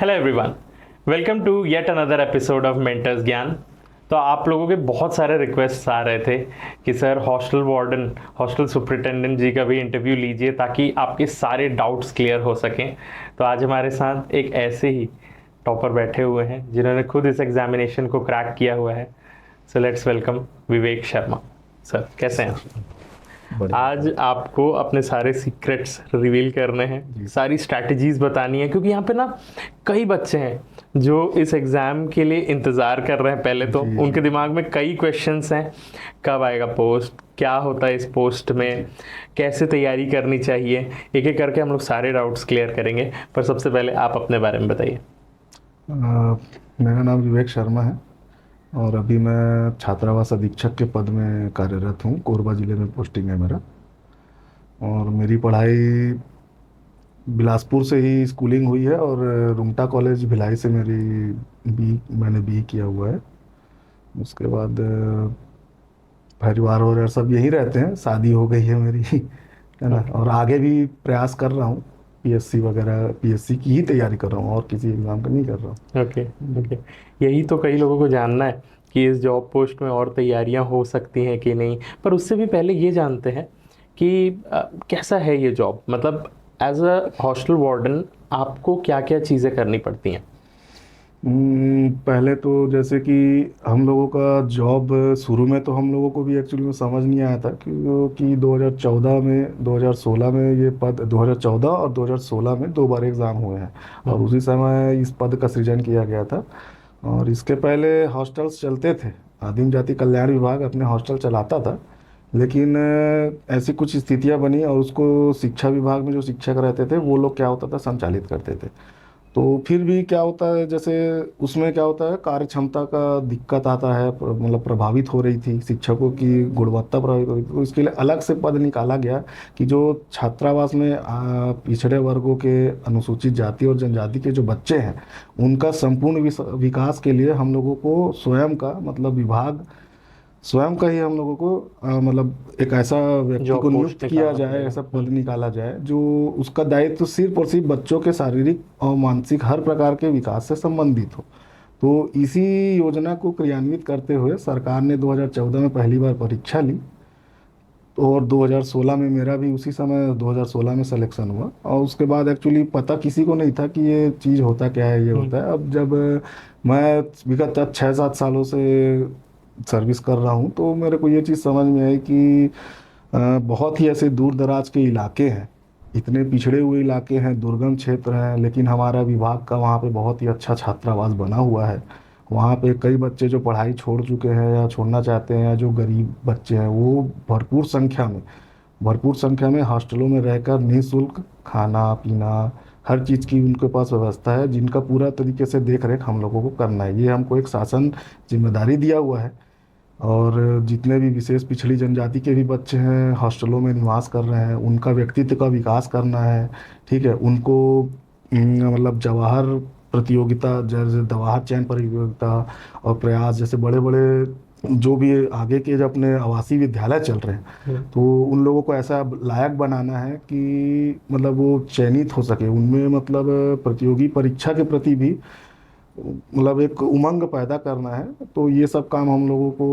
Hello everyone, welcome to yet another episode of mentors ज्ञान। तो आप लोगों के बहुत सारे रिक्वेस्ट आ रहे थे कि sir hostel warden, hostel superintendent ji का भी इंटरव्यू लीजिए ताकि आपके सारे डाउट्स क्लियर हो सकें। तो आज हमारे साथ एक ऐसे ही टॉपर बैठे हुए हैं जिन्होंने खुद इस एग्जामिनेशन को क्रैक किया हुआ है। So let's welcome Vivek Sharma. Sir कैसे हैं? आज आपको अपने सारे सीक्रेट्स रिवील करने हैं, सारी स्ट्रैटेजीज बतानी है, क्योंकि यहाँ पे ना कई बच्चे हैं जो इस एग्ज़ाम के लिए इंतज़ार कर रहे हैं। पहले तो उनके दिमाग में कई क्वेश्चंस हैं, कब आएगा पोस्ट, क्या होता है इस पोस्ट में, कैसे तैयारी करनी चाहिए। एक एक करके हम लोग सारे डाउट्स क्लियर करेंगे, पर सबसे पहले आप अपने बारे में बताइए। मेरा नाम विवेक शर्मा है और अभी मैं छात्रावास अधीक्षक के पद में कार्यरत हूँ। कोरबा ज़िले में पोस्टिंग है मेरा। और मेरी पढ़ाई बिलासपुर से ही स्कूलिंग हुई है और रुंगटा कॉलेज भिलाई से मैंने बी किया हुआ है। उसके बाद परिवार और सब यहीं रहते हैं, शादी हो गई है मेरी है ना। और आगे भी प्रयास कर रहा हूँ, पीएससी वगैरह, पीएससी की ही तैयारी कर रहा हूँ और किसी एग्ज़ाम का नहीं कर रहा हूँ। ओके ओके, यही तो कई लोगों को जानना है कि इस जॉब पोस्ट में और तैयारियां हो सकती हैं कि नहीं। पर उससे भी पहले ये जानते हैं कि कैसा है ये जॉब, मतलब एज अ हॉस्टल वार्डन आपको क्या क्या चीज़ें करनी पड़ती हैं? पहले तो जैसे कि हम लोगों का जॉब शुरू में तो हम लोगों को भी एक्चुअली में समझ नहीं आया था, क्योंकि 2014 में 2016 में ये पद, 2014 और 2016 में दो बार एग्ज़ाम हुए हैं और उसी समय इस पद का सृजन किया गया था। और इसके पहले हॉस्टल्स चलते थे, आदिम जाति कल्याण विभाग अपने हॉस्टल चलाता था, लेकिन ऐसी कुछ स्थितियां बनी और उसको शिक्षा विभाग में जो शिक्षक रहते थे वो लोग क्या होता था, संचालित करते थे। तो फिर भी क्या होता है, जैसे उसमें क्या होता है, कार्य क्षमता का दिक्कत आता है, मतलब प्रभावित हो रही थी, शिक्षकों की गुणवत्ता प्रभावित हो रही थी। तो इसके लिए अलग से पद निकाला गया कि जो छात्रावास में पिछड़े वर्गों के, अनुसूचित जाति और जनजाति के जो बच्चे हैं उनका संपूर्ण विकास के लिए हम लोगों को स्वयं का, मतलब विभाग स्वयं का ही हम लोगों को मतलब एक ऐसा व्यक्ति को नियुक्त किया जाए, ऐसा पद निकाला जाए जो उसका दायित्व सिर्फ और सिर्फ बच्चों के शारीरिक और मानसिक हर प्रकार के विकास से संबंधित हो। तो इसी योजना को क्रियान्वित करते हुए सरकार ने 2014 में पहली बार परीक्षा ली और 2016 में मेरा भी उसी समय 2016 में सिलेक्शन हुआ। और उसके बाद एक्चुअली पता किसी को नहीं था कि ये चीज़ होता क्या है, ये होता है। अब जब मैं विगत 6-7 सालों से सर्विस कर रहा हूँ तो मेरे को ये चीज़ समझ में आई कि बहुत ही ऐसे दूर दराज के इलाके हैं, इतने पिछड़े हुए इलाके हैं, दुर्गम क्षेत्र हैं, लेकिन हमारा विभाग का वहाँ पे बहुत ही अच्छा छात्रावास बना हुआ है। वहाँ पे कई बच्चे जो पढ़ाई छोड़ चुके हैं या छोड़ना चाहते हैं, या जो गरीब बच्चे हैं, वो भरपूर संख्या में हॉस्टलों में रहकर निःशुल्क खाना पीना हर चीज़ की उनके पास व्यवस्था है, जिनका पूरा तरीके से देख रेख हम लोगों को करना है। ये हमको एक शासन जिम्मेदारी दिया हुआ है। और जितने भी विशेष पिछड़ी जनजाति के भी बच्चे हैं हॉस्टलों में निवास कर रहे हैं, उनका व्यक्तित्व का विकास करना है। ठीक है, उनको मतलब जवाहर प्रतियोगिता, जैसे जवाहर चयन प्रतियोगिता और प्रयास जैसे बड़े बड़े जो भी आगे के जो अपने आवासीय विद्यालय चल रहे हैं, तो उन लोगों को ऐसा लायक बनाना है कि मतलब वो चयनित हो सके, उनमें मतलब प्रतियोगी परीक्षा के प्रति भी मतलब एक उमंग पैदा करना है। तो ये सब काम हम लोगों को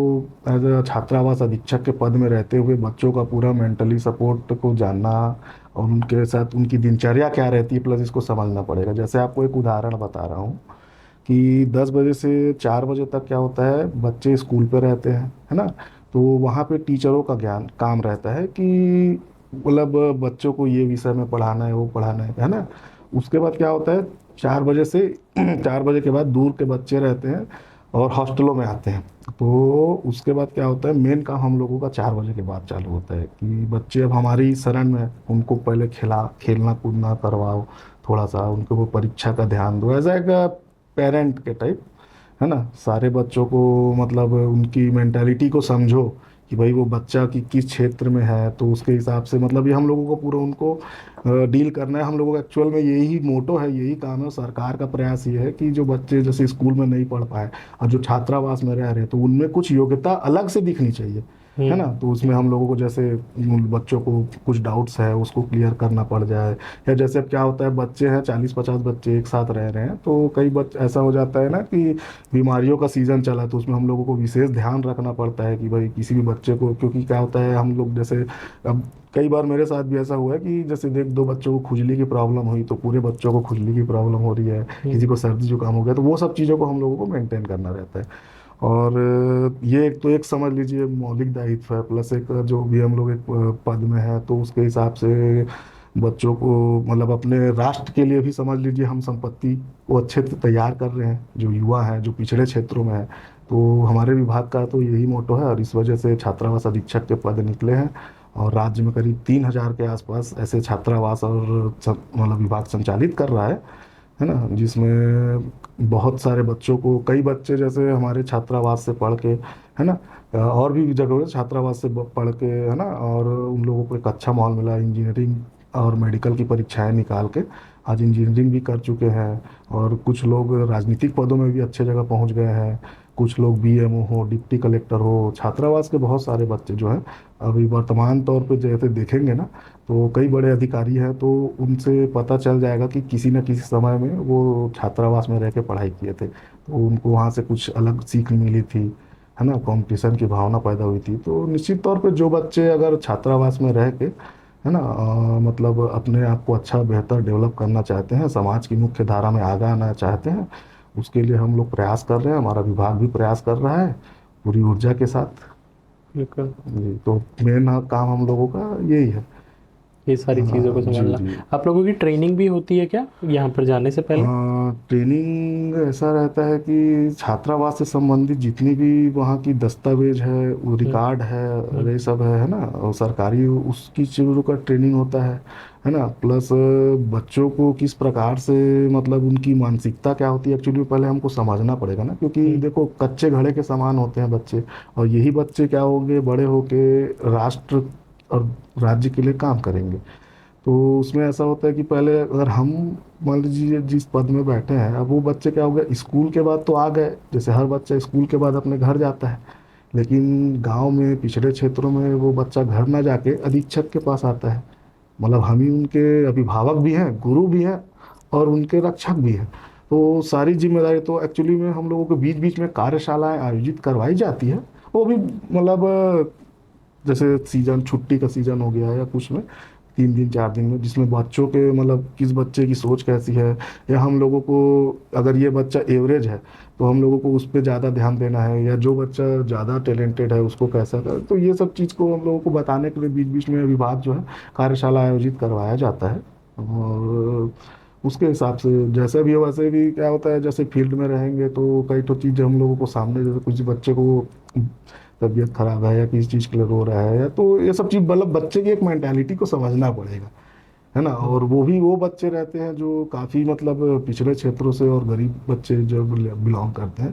एज अ छात्रावास अधीक्षक के पद में रहते हुए बच्चों का पूरा मेंटली सपोर्ट को जानना और उनके साथ उनकी दिनचर्या क्या रहती है, प्लस इसको समझना पड़ेगा। जैसे आपको एक उदाहरण बता रहा हूँ कि 10 बजे से 4 बजे तक क्या होता है, बच्चे स्कूल पे रहते हैं, है ना। तो वहाँ पे टीचरों का ज्ञान काम रहता है कि मतलब बच्चों को ये विषय में पढ़ाना है, वो पढ़ाना है ना। उसके बाद क्या होता है, 4 बजे से 4 बजे के बाद दूर के बच्चे रहते हैं और हॉस्टलों में आते हैं। तो उसके बाद क्या होता है, मेन काम हम लोगों का 4 बजे के बाद चालू होता है कि बच्चे अब हमारी शरण में, उनको पहले खेलना कूदना करवाओ, थोड़ा सा उनको वो परीक्षा का ध्यान दो, एज एक पेरेंट के टाइप, है ना। सारे बच्चों को मतलब उनकी मेंटालिटी को समझो कि भाई वो बच्चा कि किस क्षेत्र में है, तो उसके हिसाब से मतलब ये हम लोगों को पूरा उनको डील करना है। हम लोगों का एक्चुअल में यही मोटो है, यही काम है। सरकार का प्रयास ये है कि जो बच्चे जैसे स्कूल में नहीं पढ़ पाए और जो छात्रावास में रह रहे हैं, तो उनमें कुछ योग्यता अलग से दिखनी चाहिए। है ना। तो उसमें हम लोगों को जैसे उन बच्चों को कुछ डाउट्स है उसको क्लियर करना पड़ जाए, या जैसे अब क्या होता है बच्चे हैं 40-50 बच्चे एक साथ रह रहे हैं, तो कई बच्चे ऐसा हो जाता है ना कि बीमारियों का सीजन चला है, तो उसमें हम लोगों को विशेष ध्यान रखना पड़ता है कि भाई किसी भी बच्चे को, क्योंकि क्या होता है हम लोग जैसे अब कई बार मेरे साथ भी ऐसा हुआ है कि जैसे देख दो बच्चों को खुजली की प्रॉब्लम हुई तो पूरे बच्चों को खुजली की प्रॉब्लम हो रही है, किसी को सर्दी जुकाम हो गया, तो वो सब चीज़ों को हम लोगों को मेंटेन करना रहता है। और ये एक तो एक समझ लीजिए मौलिक दायित्व है, प्लस एक जो भी हम लोग एक पद में है तो उसके हिसाब से बच्चों को मतलब अपने राष्ट्र के लिए भी समझ लीजिए हम संपत्ति को अच्छे से तैयार कर रहे हैं, जो युवा हैं जो पिछड़े क्षेत्रों में है। तो हमारे विभाग का तो यही मोटो है, और इस वजह से छात्रावास अधीक्षक के पद निकले हैं, और राज्य में करीब 3,000 के आसपास ऐसे छात्रावास और मतलब विभाग संचालित कर रहा है ना, जिसमें बहुत सारे बच्चों को, कई बच्चे जैसे हमारे छात्रावास से पढ़ के, है ना, और भी जगहों से छात्रावास से पढ़ के, है ना, और उन लोगों को एक अच्छा माहौल मिला, इंजीनियरिंग और मेडिकल की परीक्षाएं निकाल के आज इंजीनियरिंग भी कर चुके हैं, और कुछ लोग राजनीतिक पदों में भी अच्छे जगह पहुंच गए हैं, कुछ लोग बीएमओ हो, डिप्टी कलेक्टर हो, छात्रावास के बहुत सारे बच्चे जो हैं अभी वर्तमान तौर पे जैसे देखेंगे ना, तो कई बड़े अधिकारी हैं, तो उनसे पता चल जाएगा कि किसी न किसी समय में वो छात्रावास में रह के पढ़ाई किए थे, तो उनको वहाँ से कुछ अलग सीख मिली थी, है ना, कंपटीशन की भावना पैदा हुई थी। तो निश्चित तौर पे जो बच्चे अगर छात्रावास में रह के, है ना, मतलब अपने आप को अच्छा बेहतर डेवलप करना चाहते हैं, समाज की मुख्य धारा में आगे आना चाहते हैं, उसके लिए हम लोग प्रयास कर रहे हैं, हमारा विभाग भी प्रयास कर रहा है पूरी ऊर्जा के साथ। बिल्कुल। जी, तो मेन काम हम लोगों का यही है। ये सारी चीज़ों को हाँ जी संभालना। जी। आप लोगों की ट्रेनिंग भी होती है क्या यहाँ पर जाने से पहले? ट्रेनिंग ऐसा रहता है कि छात्रावास से संबंधित जितनी भी वहाँ की दस्तावेज है, वो हम्म। रिकॉर्ड है, और हम्म। ये सब है ना, और सरकारी उसकी चीज़ों का ट्रेनिंग होता है ना, प्लस बच्चों को किस प्रकार से मतलब उनकी मानसिकता क्या होती है एक्चुअली पहले हमको समझना पड़ेगा ना, क्योंकि हम्म। देखो कच्चे घड़े के समान होते हैं बच्चे, और यही बच्चे क्या होंगे बड़े होके राष्ट्र और राज्य के लिए काम करेंगे। तो उसमें ऐसा होता है कि पहले अगर हम मान लीजिए जिस पद में बैठे हैं, अब वो बच्चे क्या हो गया स्कूल के बाद तो आ गए, जैसे हर बच्चा स्कूल के बाद अपने घर जाता है, लेकिन गांव में पिछड़े क्षेत्रों में वो बच्चा घर ना जाके अधीक्षक के पास आता है, मतलब हम ही उनके अभिभावक भी हैं, गुरु भी हैं, और उनके रक्षक भी हैं। तो सारी जिम्मेदारी तो एक्चुअली में हम लोगों के बीच बीच में कार्यशालाएं आयोजित करवाई जाती है, वो भी मतलब जैसे सीजन छुट्टी का सीजन हो गया या कुछ में 3 दिन 4 दिन में, जिसमें बच्चों के मतलब किस बच्चे की सोच कैसी है, या हम लोगों को अगर ये बच्चा एवरेज है तो हम लोगों को उस पर ज़्यादा ध्यान देना है, या जो बच्चा ज़्यादा टैलेंटेड है उसको कैसा कर, तो ये सब चीज़ को हम लोगों को बताने के लिए बीच बीच में विभाग जो है कार्यशाला आयोजित करवाया जाता है। और उसके हिसाब से जैसे भी हो वैसे भी क्या होता है, जैसे फील्ड में रहेंगे तो कई तो चीज़ें हम लोगों को सामने, जैसे कुछ बच्चे को तबीयत खराब है या किसी चीज़ के लिए रो रहा है, या तो ये सब चीज़ मतलब बच्चे की एक मेंटालिटी को समझना पड़ेगा, है ना। और वो भी वो बच्चे रहते हैं जो काफ़ी मतलब पिछड़े क्षेत्रों से और गरीब बच्चे जो बिलोंग करते हैं,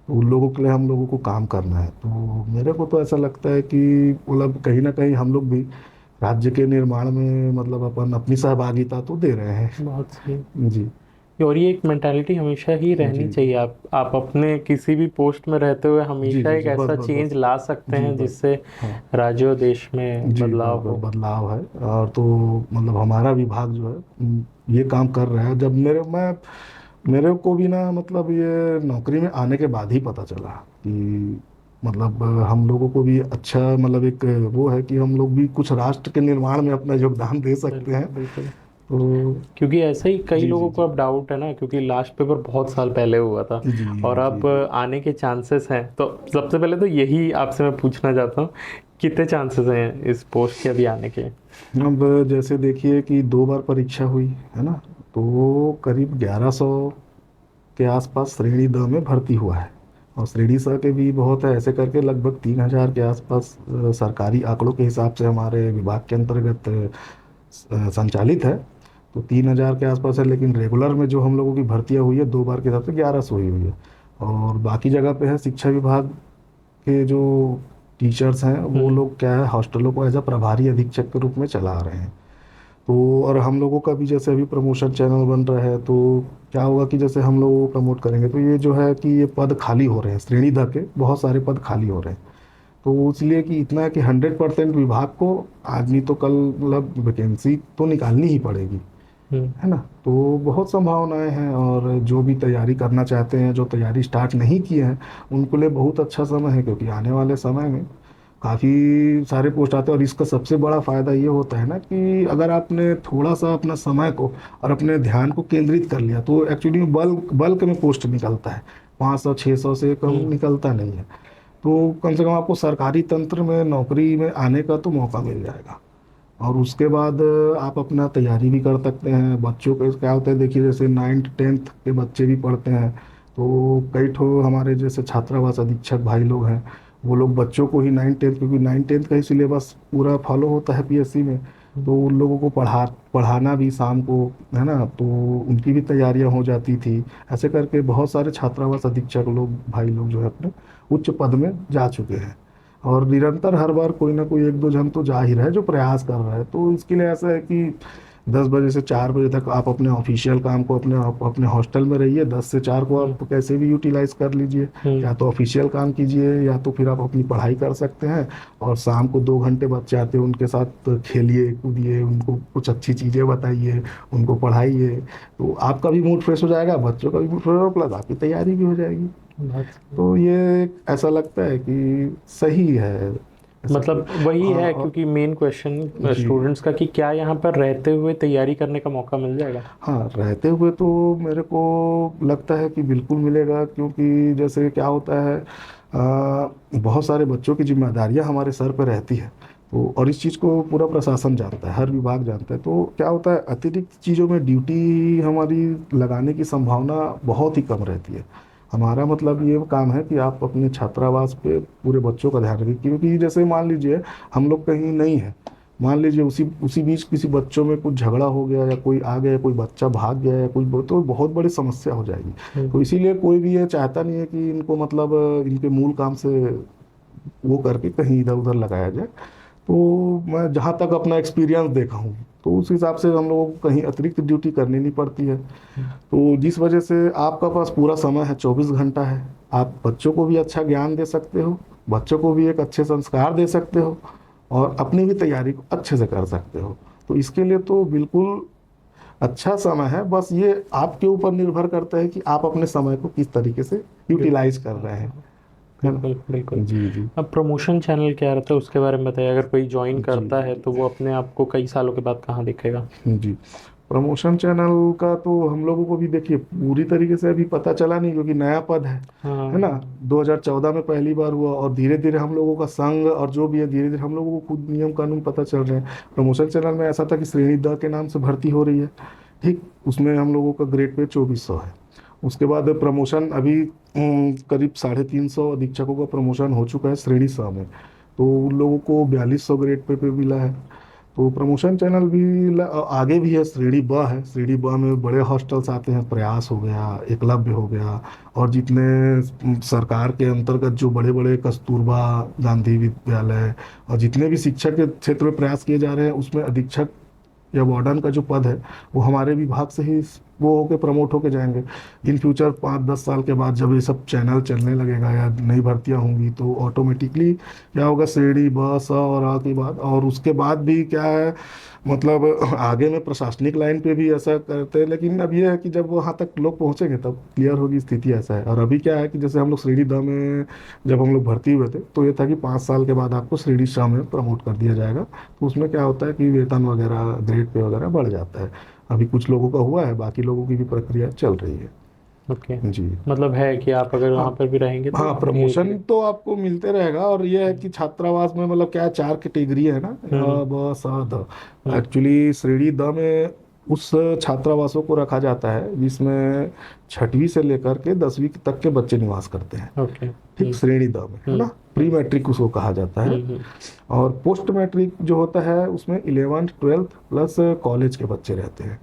तो उन लोगों के लिए हम लोगों को काम करना है। तो मेरे को तो ऐसा लगता है कि मतलब कहीं ना कहीं हम लोग भी राज्य के निर्माण में मतलब अपन अपनी सहभागिता तो दे रहे हैं। बहुत सही। जी और ये एक मेंटालिटी हमेशा ही रहनी जी चाहिए। आप अपने किसी भी पोस्ट में रहते हुए जी हमेशा जी एक जी, बस ऐसा बस चेंज बस। ला सकते जी हैं बस। जिससे हाँ राज्य और देश में जी, बदलाव बस हो। बदलाव है। और तो मतलब हमारा विभाग जो है ये काम कर रहा है। जब मेरे को भी ना मतलब ये नौकरी में आने के बाद ही पता चला कि मतलब हम लोगों को भी अच्छा मतलब एक वो है कि हम लोग भी कुछ राष्ट्र के निर्माण में अपना योगदान दे सकते हैं। बिल्कुल बिल्कुल। तो क्योंकि ऐसे ही कई जी जी लोगों को जी अब डाउट है ना, क्योंकि लास्ट पेपर बहुत साल पहले हुआ था जी और जी अब जी। आने के चांसेस हैं। तो सबसे पहले तो यही आपसे मैं पूछना चाहता हूँ, कितने चांसेस हैं इस पोस्ट के अभी आने के? अब जैसे देखिए कि 2 बार परीक्षा हुई है ना, तो करीब 1100 के आसपास श्रेणी द में भर्ती हुआ है, और श्रेणी स के भी बहुत है, ऐसे करके लगभग 3,000 के आसपास सरकारी आंकड़ों के हिसाब से हमारे विभाग के अंतर्गत संचालित है। तो 3,000 के आसपास है, लेकिन रेगुलर में जो हम लोगों की भर्तियां हुई है 2 बार के हिसाब से 1100 हुई है। और बाकी जगह पे है शिक्षा विभाग के जो टीचर्स हैं वो हम्म। लोग क्या है हॉस्टलों को एज अ प्रभारी अधीक्षक के रूप में चला रहे हैं। तो और हम लोगों का भी जैसे अभी प्रमोशन चैनल बन रहा है, तो क्या होगा कि जैसे हम लोग प्रमोट करेंगे तो ये जो है कि ये पद खाली हो रहे हैं, श्रेणी ध के बहुत सारे पद खाली हो रहे हैं। तो इसलिए कि इतना है कि 100% विभाग को आज नहीं तो कल मतलब वैकेंसी तो निकालनी ही पड़ेगी, है ना। तो बहुत संभावनाएं हैं, और जो भी तैयारी करना चाहते हैं, जो तैयारी स्टार्ट नहीं किए हैं, उनके लिए बहुत अच्छा समय है, क्योंकि आने वाले समय में काफ़ी सारे पोस्ट आते हैं। और इसका सबसे बड़ा फ़ायदा ये होता है ना कि अगर आपने थोड़ा सा अपना समय को और अपने ध्यान को केंद्रित कर लिया, तो एक्चुअली बल्क बल्क में पोस्ट निकलता है, 500-600 से कम निकलता नहीं है। तो कम से कम आपको सरकारी तंत्र में नौकरी में आने का तो मौका मिल जाएगा। और उसके बाद आप अपना तैयारी भी कर सकते हैं। बच्चों को क्या होता है, देखिए जैसे 9th-10th के बच्चे भी पढ़ते हैं, तो कई ठो हमारे जैसे छात्रावास अधीक्षक भाई लोग हैं, वो लोग बच्चों को ही 9th-10th, क्योंकि 9th-10th का ही सिलेबस पूरा फॉलो होता है पीएससी में, तो उन लोगों को पढ़ाना भी शाम को, है ना, तो उनकी भी तैयारियां हो जाती थी। ऐसे करके बहुत सारे छात्रावास अधीक्षक लोग भाई लोग जो है अपने उच्च पद में जा चुके हैं। और निरंतर हर बार कोई ना कोई 1-2 जन तो जा ही रहा है जो प्रयास कर रहा है। तो इसके लिए ऐसा है कि 10 बजे से 4 बजे तक आप अपने ऑफिशियल काम को अपने हॉस्टल में रहिए, 10 से 4 को आप कैसे भी यूटिलाइज कर लीजिए, या तो ऑफिशियल काम कीजिए, या तो फिर आप अपनी पढ़ाई कर सकते हैं। और शाम को 2 घंटे बच्चे आते हैं, उनके साथ खेलिए कूदिए, उनको कुछ अच्छी चीज़ें बताइए, उनको पढ़ाइए, तो आपका भी मूड फ्रेश हो जाएगा, बच्चों का भी मूड फ्रेश होगा, प्लस आपकी तैयारी भी हो जाएगी। तो ये ऐसा लगता है कि सही है। मतलब वही हाँ, है, क्योंकि मेन क्वेश्चन स्टूडेंट्स का कि क्या यहाँ पर रहते हुए तैयारी करने का मौका मिल जाएगा। हाँ, रहते हुए तो मेरे को लगता है कि बिल्कुल मिलेगा, क्योंकि जैसे क्या होता है, बहुत सारे बच्चों की जिम्मेदारियां हमारे सर पर रहती है, तो और इस चीज़ को पूरा प्रशासन जानता है, हर विभाग जानता है। तो क्या होता है, अतिरिक्त चीज़ों में ड्यूटी हमारी लगाने की संभावना बहुत ही कम रहती है। हमारा मतलब ये काम है कि आप अपने छात्रावास पे पूरे बच्चों का ध्यान रखिए, क्योंकि जैसे मान लीजिए हम लोग कहीं नहीं है, मान लीजिए उसी उसी बीच किसी बच्चों में कुछ झगड़ा हो गया, या कोई आ गया, कोई बच्चा भाग गया, या कुछ, तो बहुत बड़ी समस्या हो जाएगी। तो इसीलिए कोई भी ये चाहता नहीं है कि इनको मतलब इनके मूल काम से वो करके कहीं इधर उधर लगाया जाए। तो मैं जहाँ तक अपना एक्सपीरियंस देखा हूँ, तो उस हिसाब से हम लोगों को कहीं अतिरिक्त ड्यूटी करनी नहीं पड़ती है। तो जिस वजह से आपका पास पूरा समय है, 24 घंटा है, आप बच्चों को भी अच्छा ज्ञान दे सकते हो, बच्चों को भी एक अच्छे संस्कार दे सकते हो, और अपनी भी तैयारी को अच्छे से कर सकते हो। तो इसके लिए तो बिल्कुल अच्छा समय है। बस ये आपके ऊपर निर्भर करता है कि आप अपने समय को किस तरीके से यूटिलाइज कर रहे हैं। बिल्कुल बिल्कुल। जी जी। अब प्रमोशन चैनल क्या रहता है उसके बारे में बताइए। अगर कोई ज्वाइन करता है तो वो अपने आप को कई सालों के बाद कहाँ दिखेगा। जी, प्रमोशन चैनल का तो हम लोगों को भी देखिए पूरी तरीके से अभी पता चला नहीं, क्योंकि नया पद है ना। 2014 में पहली बार हुआ, और धीरे धीरे हम लोगों का संघ और जो भी है, धीरे धीरे हम लोगों को खुद नियम कानून पता चल रहे हैं। प्रमोशन चैनल में ऐसा था कि श्रेणी द के नाम से भर्ती हो रही है, ठीक, उसमें हम लोगों का ग्रेड पे 2400 है। उसके बाद प्रमोशन अभी करीब 350 अधीक्षकों का प्रमोशन हो चुका है श्रेणी स में, तो उन लोगों को 4200 ग्रेड पे मिला है। तो प्रमोशन चैनल भी आगे भी है, श्रेणी ब है। श्रेणी ब में बड़े हॉस्टल्स आते हैं, प्रयास हो गया, एकलव्य हो गया, और जितने सरकार के अंतर्गत जो बड़े बड़े कस्तूरबा गांधी विद्यालय और जितने भी शिक्षा के क्षेत्र में प्रयास किए जा रहे हैं, उसमें अधीक्षक या वार्डन का जो पद है वो हमारे विभाग से ही वो होके प्रमोट होके जाएंगे। इन फ्यूचर 5-10 साल के बाद जब ये सब चैनल चलने लगेगा या नई भर्तियां होंगी, तो ऑटोमेटिकली क्या होगा, श्रेणी ब स और आ के बाद, और उसके बाद भी क्या है, मतलब आगे में प्रशासनिक लाइन पे भी ऐसा करते हैं। लेकिन अब ये है कि जब वहाँ तक लोग पहुँचेंगे तब क्लियर होगी स्थिति। ऐसा है। और अभी क्या है कि जैसे हम लोग श्रेणी द में जब हम लोग भर्ती हुए थे, तो ये था कि 5 साल के बाद आपको श्रेणी श में प्रमोट कर दिया जाएगा। तो उसमें क्या होता है कि वेतन वगैरह, ग्रेड पे वगैरह बढ़ जाता है। अभी कुछ लोगों का हुआ है, बाकी लोगों की भी प्रक्रिया चल रही है। ओके जी, मतलब है कि आप अगर वहाँ पर भी रहेंगे तो हाँ, प्रमोशन तो आपको मिलते रहेगा। और ये है कि छात्रावास में मतलब क्या है, 4 कैटेगरी है ना, ब स द। एक्चुअली श्रेणी द में उस छात्रावासों को रखा जाता है जिसमें 6वीं से लेकर के 10वीं तक के बच्चे निवास करते हैं। ओके ठीक, श्रेणी द में, है ना। प्री मैट्रिक उसको कहा जाता है। और पोस्ट मैट्रिक जो होता है उसमें 11th 12th प्लस कॉलेज के बच्चे रहते हैं,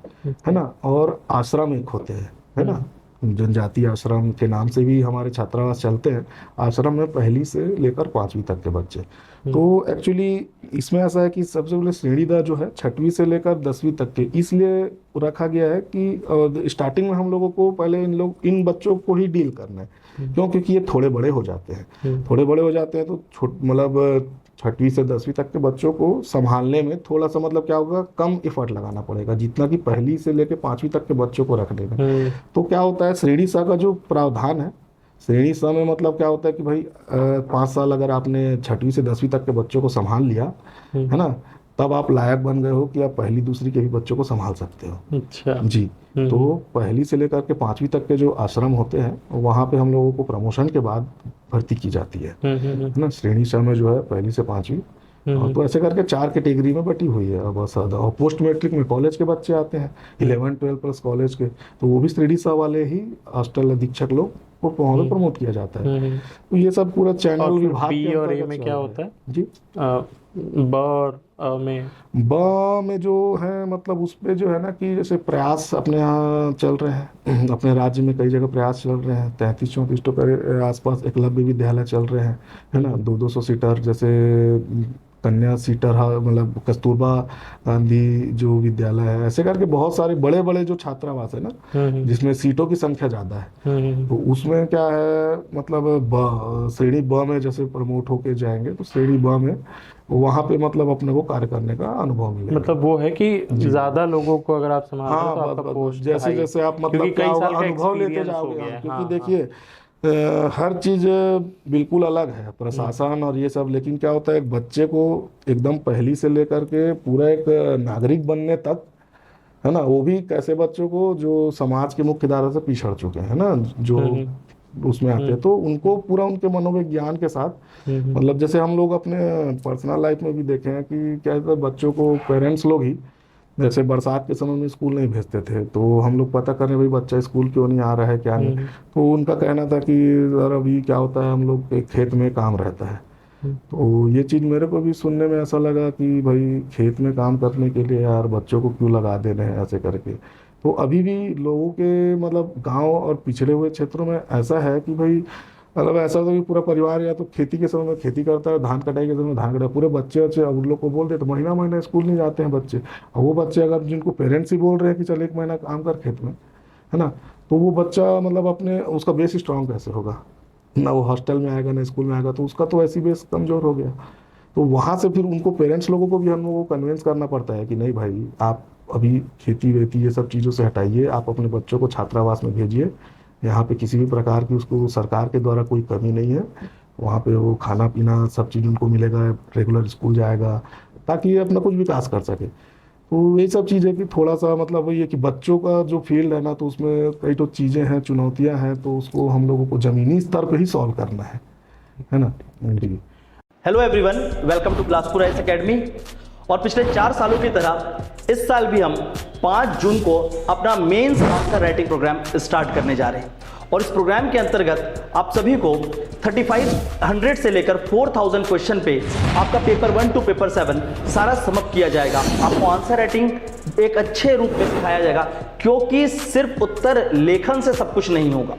है ना। और आश्रम एक होते हैं, है ना। जनजातीय आश्रम के नाम से भी हमारे छात्रावास चलते हैं। आश्रम में 1ली से लेकर 5वीं तक के बच्चे। तो एक्चुअली इसमें ऐसा है कि सबसे पहले श्रेणी द जो है 6वीं से लेकर 10वीं तक के इसलिए रखा गया है कि स्टार्टिंग में हम लोगों को पहले इन बच्चों को ही डील करना है। क्यों? क्योंकि ये थोड़े बड़े हो जाते हैं। थोड़े बड़े हो जाते हैं तो मतलब 6वीं से 10वीं तक के बच्चों को संभालने में थोड़ा सा मतलब क्या होगा, कम एफर्ट लगाना पड़ेगा जितना कि 1ली से लेकर 5वीं तक के बच्चों को रखने में। तो क्या होता है, श्रेणी सा का जो प्रावधान है, श्रेणी सा में मतलब क्या होता है कि भाई 5 साल अगर आपने 6वीं से 10वीं तक के बच्चों को संभाल लिया है ना, तब आप लायक बन गए हो कि आप 1ली दूसरी के भी बच्चों को संभाल सकते हो। अच्छा जी। तो 1ली से लेकर के 5वीं तक के जो आश्रम होते हैं वहाँ पे हम लोगों को प्रमोशन के बाद भर्ती की जाती है ना। श्रेणी सा में जो है 1ली से 5वीं, और तो ऐसे करके 4 कैटेगरी में बटी हुई है। अब और पोस्ट मैट्रिक में कॉलेज के बच्चे आते हैं 11, 12 प्लस कॉलेज के, तो वो भी श्रेणी सा वाले ही हॉस्टल अधीक्षक लोग को वहाँ पे प्रमोट किया जाता है। तो ये सब पूरा चैनल विभाग बी और ए में क्या होता है जी? ब और अ में ब में जो है मतलब उस पे जो है ना कि जैसे प्रयास अपने यहाँ चल रहे हैं, अपने राज्य में कई जगह प्रयास चल रहे हैं। 33-34 तो के आसपास एकलव्य विद्यालय चल रहे हैं, है ना। 200 सीटर जैसे कन्या सीटर मतलब कस्तूरबा गांधी जो विद्यालय है, ऐसे करके बहुत सारे बड़े बड़े जो छात्रावास है ना जिसमें सीटों की संख्या ज़्यादा है। तो उसमें क्या है मतलब श्रेणी ब में जैसे प्रमोट होके जाएंगे तो श्रेणी ब में वहाँ पे मतलब अपने को कार्य करने का अनुभव मिलेगा। मतलब वो है कि ज्यादा लोगों को अगर आप संभाल रहे हो तो आपका पोस्ट जैसे जैसे आप मतलब क्या होगा, अनुभव लेते जाओगे। क्योंकि देखिए हर चीज़ बिल्कुल अलग है, प्रशासन और ये सब, लेकिन क्या होता है एक बच्चे को एकदम 1ली से लेकर के पूरा एक नागरिक बनने तक, है ना, वो भी कैसे बच्चों को जो समाज के मुख्य धारा से पिछड़ चुके हैं ना, जो उसमें आते हैं, तो उनको पूरा उनके मनोविज्ञान के साथ मतलब जैसे हम लोग अपने पर्सनल लाइफ में भी देखे हैं कि क्या है बच्चों को पेरेंट्स लोग ही जैसे बरसात के समय में स्कूल नहीं भेजते थे, तो हम लोग पता करें भाई बच्चा स्कूल क्यों नहीं आ रहा है क्या नहीं, तो उनका कहना था कि सर अभी क्या होता है हम लोग के खेत में काम रहता है। तो ये चीज़ मेरे को भी सुनने में ऐसा लगा कि भाई खेत में काम करने के लिए यार बच्चों को क्यों लगा दे रहे हैं ऐसे करके। तो अभी भी लोगों के मतलब गाँव और पिछड़े हुए क्षेत्रों में ऐसा है कि भाई मतलब ऐसा तो कि पूरा परिवार या तो खेती के समय में खेती करता है, धान कटाई के समय में धान कटाई, पूरे बच्चे अब उन लोग को बोल दे तो महीना महीना स्कूल नहीं जाते हैं बच्चे। और वो बच्चे अगर जिनको पेरेंट्स ही बोल रहे हैं कि चल 1 महीना काम कर खेत में, है ना, तो वो बच्चा मतलब अपने उसका बेस स्ट्रांग कैसे होगा, ना वो हॉस्टल में आएगा ना स्कूल में आएगा, तो उसका तो ऐसी बेस कमज़ोर हो गया। तो वहाँ से फिर उनको पेरेंट्स लोगों को भी हम लोगों को कन्विंस करना पड़ता है कि नहीं भाई आप अभी खेती वेती ये सब चीज़ों से हटाइए, आप अपने बच्चों को छात्रावास में भेजिए, यहाँ पे किसी भी प्रकार की उसको सरकार के द्वारा कोई कमी नहीं है, वहाँ पे वो खाना पीना सब चीज़ उनको मिलेगा, रेगुलर स्कूल जाएगा ताकि ये अपना कुछ विकास कर सके। तो यही सब चीज़ है कि थोड़ा सा मतलब वही है कि बच्चों का जो फील्ड है ना, तो उसमें कई तो चीज़ें हैं, चुनौतियाँ हैं, तो उसको हम लोगों को ज़मीनी स्तर पे ही सॉल्व करना है ना। जी। Hello everyone, welcome to Bilaspur IAS academy. और पिछले 4 सालों की तरह इस साल भी हम 5 जून को अपना mains answer writing programme start करने जा रहे हैं। और इस प्रोग्राम के अंतर्गत आप सभी को 3500 से लेकर 4000 क्वेश्चन पे आपका पेपर 1 टू पेपर 7 सारा समअप किया जाएगा। आपको आंसर राइटिंग एक अच्छे रूप में सिखाया जाएगा, क्योंकि सिर्फ उत्तर लेखन से सब कुछ नहीं होगा।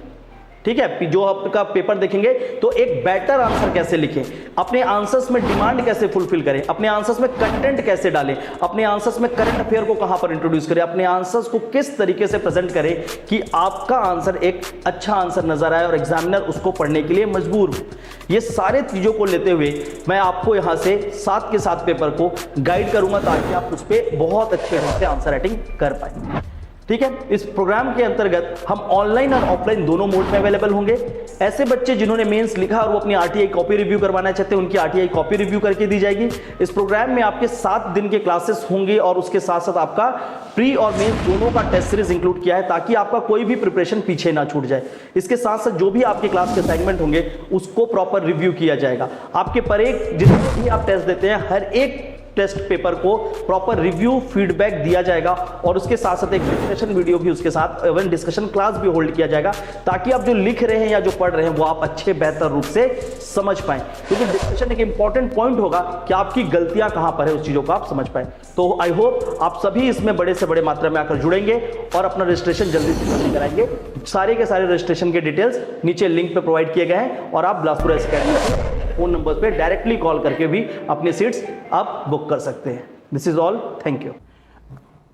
ठीक है, जो आपका पेपर देखेंगे तो एक बेटर आंसर कैसे लिखें, अपने आंसर्स में डिमांड कैसे फुलफिल करें, अपने आंसर्स में कंटेंट कैसे डालें, अपने आंसर्स में करंट अफेयर को कहां पर इंट्रोड्यूस करें, अपने आंसर्स को किस तरीके से प्रेजेंट करें कि आपका आंसर एक अच्छा आंसर नजर आए और एग्जामिनर उसको पढ़ने के लिए मजबूर हो। ये सारे चीजों को लेते हुए मैं आपको यहां से साथ के साथ पेपर को गाइड करूंगा ताकि आप उस पर बहुत अच्छे ढंग से आंसर राइटिंग कर पाए। ठीक है, इस प्रोग्राम के अंतर्गत हम ऑनलाइन और ऑफलाइन दोनों मोड में अवेलेबल होंगे। ऐसे बच्चे जिन्होंने मेंस लिखा और वो अपनी आरटीआई कॉपी रिव्यू करवाना चाहते हैं, उनकी आरटीआई कॉपी रिव्यू करके दी जाएगी। इस प्रोग्राम में आपके 7 दिन के क्लासेस होंगे और उसके साथ साथ आपका प्री और मेंस दोनों का टेस्ट सीरीज इंक्लूड किया है ताकि आपका कोई भी प्रिपरेशन पीछे ना छूट जाए। इसके साथ साथ जो भी आपके क्लास के असाइनमेंट होंगे उसको प्रॉपर रिव्यू किया जाएगा। आपके पर एक जितने भी आप टेस्ट देते हैं हर एक टेस्ट पेपर को प्रॉपर रिव्यू फीडबैक दिया जाएगा और उसके साथ साथ एक डिस्कशन वीडियो भी उसके साथ इवन डिस्कशन क्लास भी होल्ड किया जाएगा, ताकि आप जो लिख रहे हैं या जो पढ़ रहे हैं वो आप अच्छे बेहतर रूप से समझ पाएं, क्योंकि डिस्कशन एक इंपॉर्टेंट पॉइंट होगा कि आपकी गलतियां कहां पर है, उस चीजों को आप समझ पाएं। तो आई होप आप सभी इसमें बड़े से बड़े मात्रा में आकर जुड़ेंगे और अपना रजिस्ट्रेशन जल्दी से जल्दी कराएंगे। सारे के सारे रजिस्ट्रेशन के डिटेल्स नीचे लिंक पे प्रोवाइड किए गए हैं और आप बिलासपुर एकेडमी के फोन नंबर पे डायरेक्टली कॉल करके भी अपनी सीट्स आप बुक कर सकते हैं। This is all, thank you.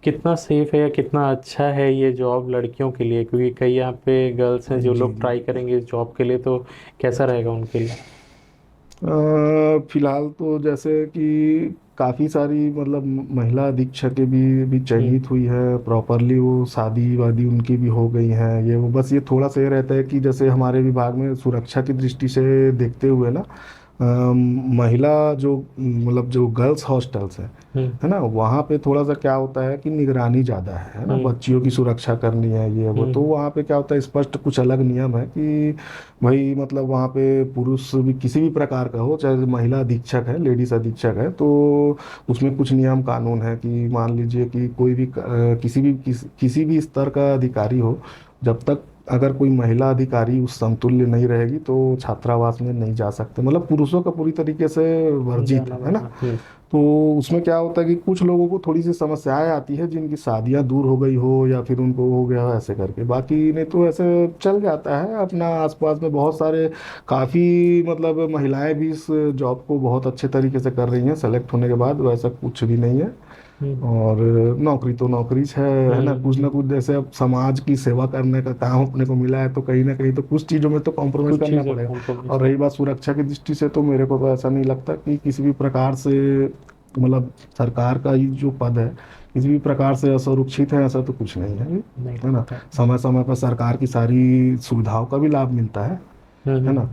कितना सेफ है या कितना अच्छा है ये जॉब लड़कियों के लिए, क्योंकि कई यहाँ पे गर्ल्स हैं जो लोग ट्राई करेंगे इस जॉब के लिए, तो कैसा रहेगा उनके लिए? फिलहाल तो जैसे कि काफ़ी सारी मतलब महिला अधीक्षकें भी चयनित हुई है, प्रॉपरली वो शादी वादी उनकी भी हो गई हैं। ये वो बस ये थोड़ा सा ये रहता है कि जैसे हमारे विभाग में सुरक्षा की दृष्टि से देखते हुए ना महिला जो मतलब जो गर्ल्स हॉस्टल्स है ना, वहाँ पे थोड़ा सा क्या होता है कि निगरानी ज़्यादा है ना, बच्चियों की सुरक्षा करनी है ये वो, तो वहाँ पे क्या होता है स्पष्ट कुछ अलग नियम है कि भाई मतलब वहाँ पे पुरुष भी किसी भी प्रकार का हो, चाहे महिला अधीक्षक है लेडीज अधीक्षक है, तो उसमें कुछ नियम कानून है कि मान लीजिए कि कोई भी किसी भी स्तर का अधिकारी हो, जब तक अगर कोई महिला अधिकारी उस समतुल्य नहीं रहेगी तो छात्रावास में नहीं जा सकते, मतलब पुरुषों का पूरी तरीके से वर्जित है ना। तो उसमें क्या होता है कि कुछ लोगों को थोड़ी सी समस्याएं आती है जिनकी शादियां दूर हो गई हो या फिर उनको हो गया हो ऐसे करके, बाकी नहीं तो ऐसे चल जाता है। अपना आसपास में बहुत सारे काफ़ी मतलब महिलाएं भी इस जॉब को बहुत अच्छे तरीके से कर रही हैं सेलेक्ट होने के बाद, वैसा कुछ भी नहीं है। और नौकरी तो नौकरी है ना, कुछ ना कुछ जैसे अब समाज की सेवा करने का काम अपने को मिला है तो कहीं ना कहीं तो कुछ चीज़ों में तो कॉम्प्रोमाइज़ करना पड़ेगा। और रही बात सुरक्षा की दृष्टि से, तो मेरे को तो ऐसा नहीं लगता कि किसी भी प्रकार से मतलब सरकार का ये जो पद है किसी भी प्रकार से असुरक्षित है, ऐसा तो कुछ नहीं है ना। समय समय पर सरकार की सारी सुविधाओं का भी लाभ मिलता है ना।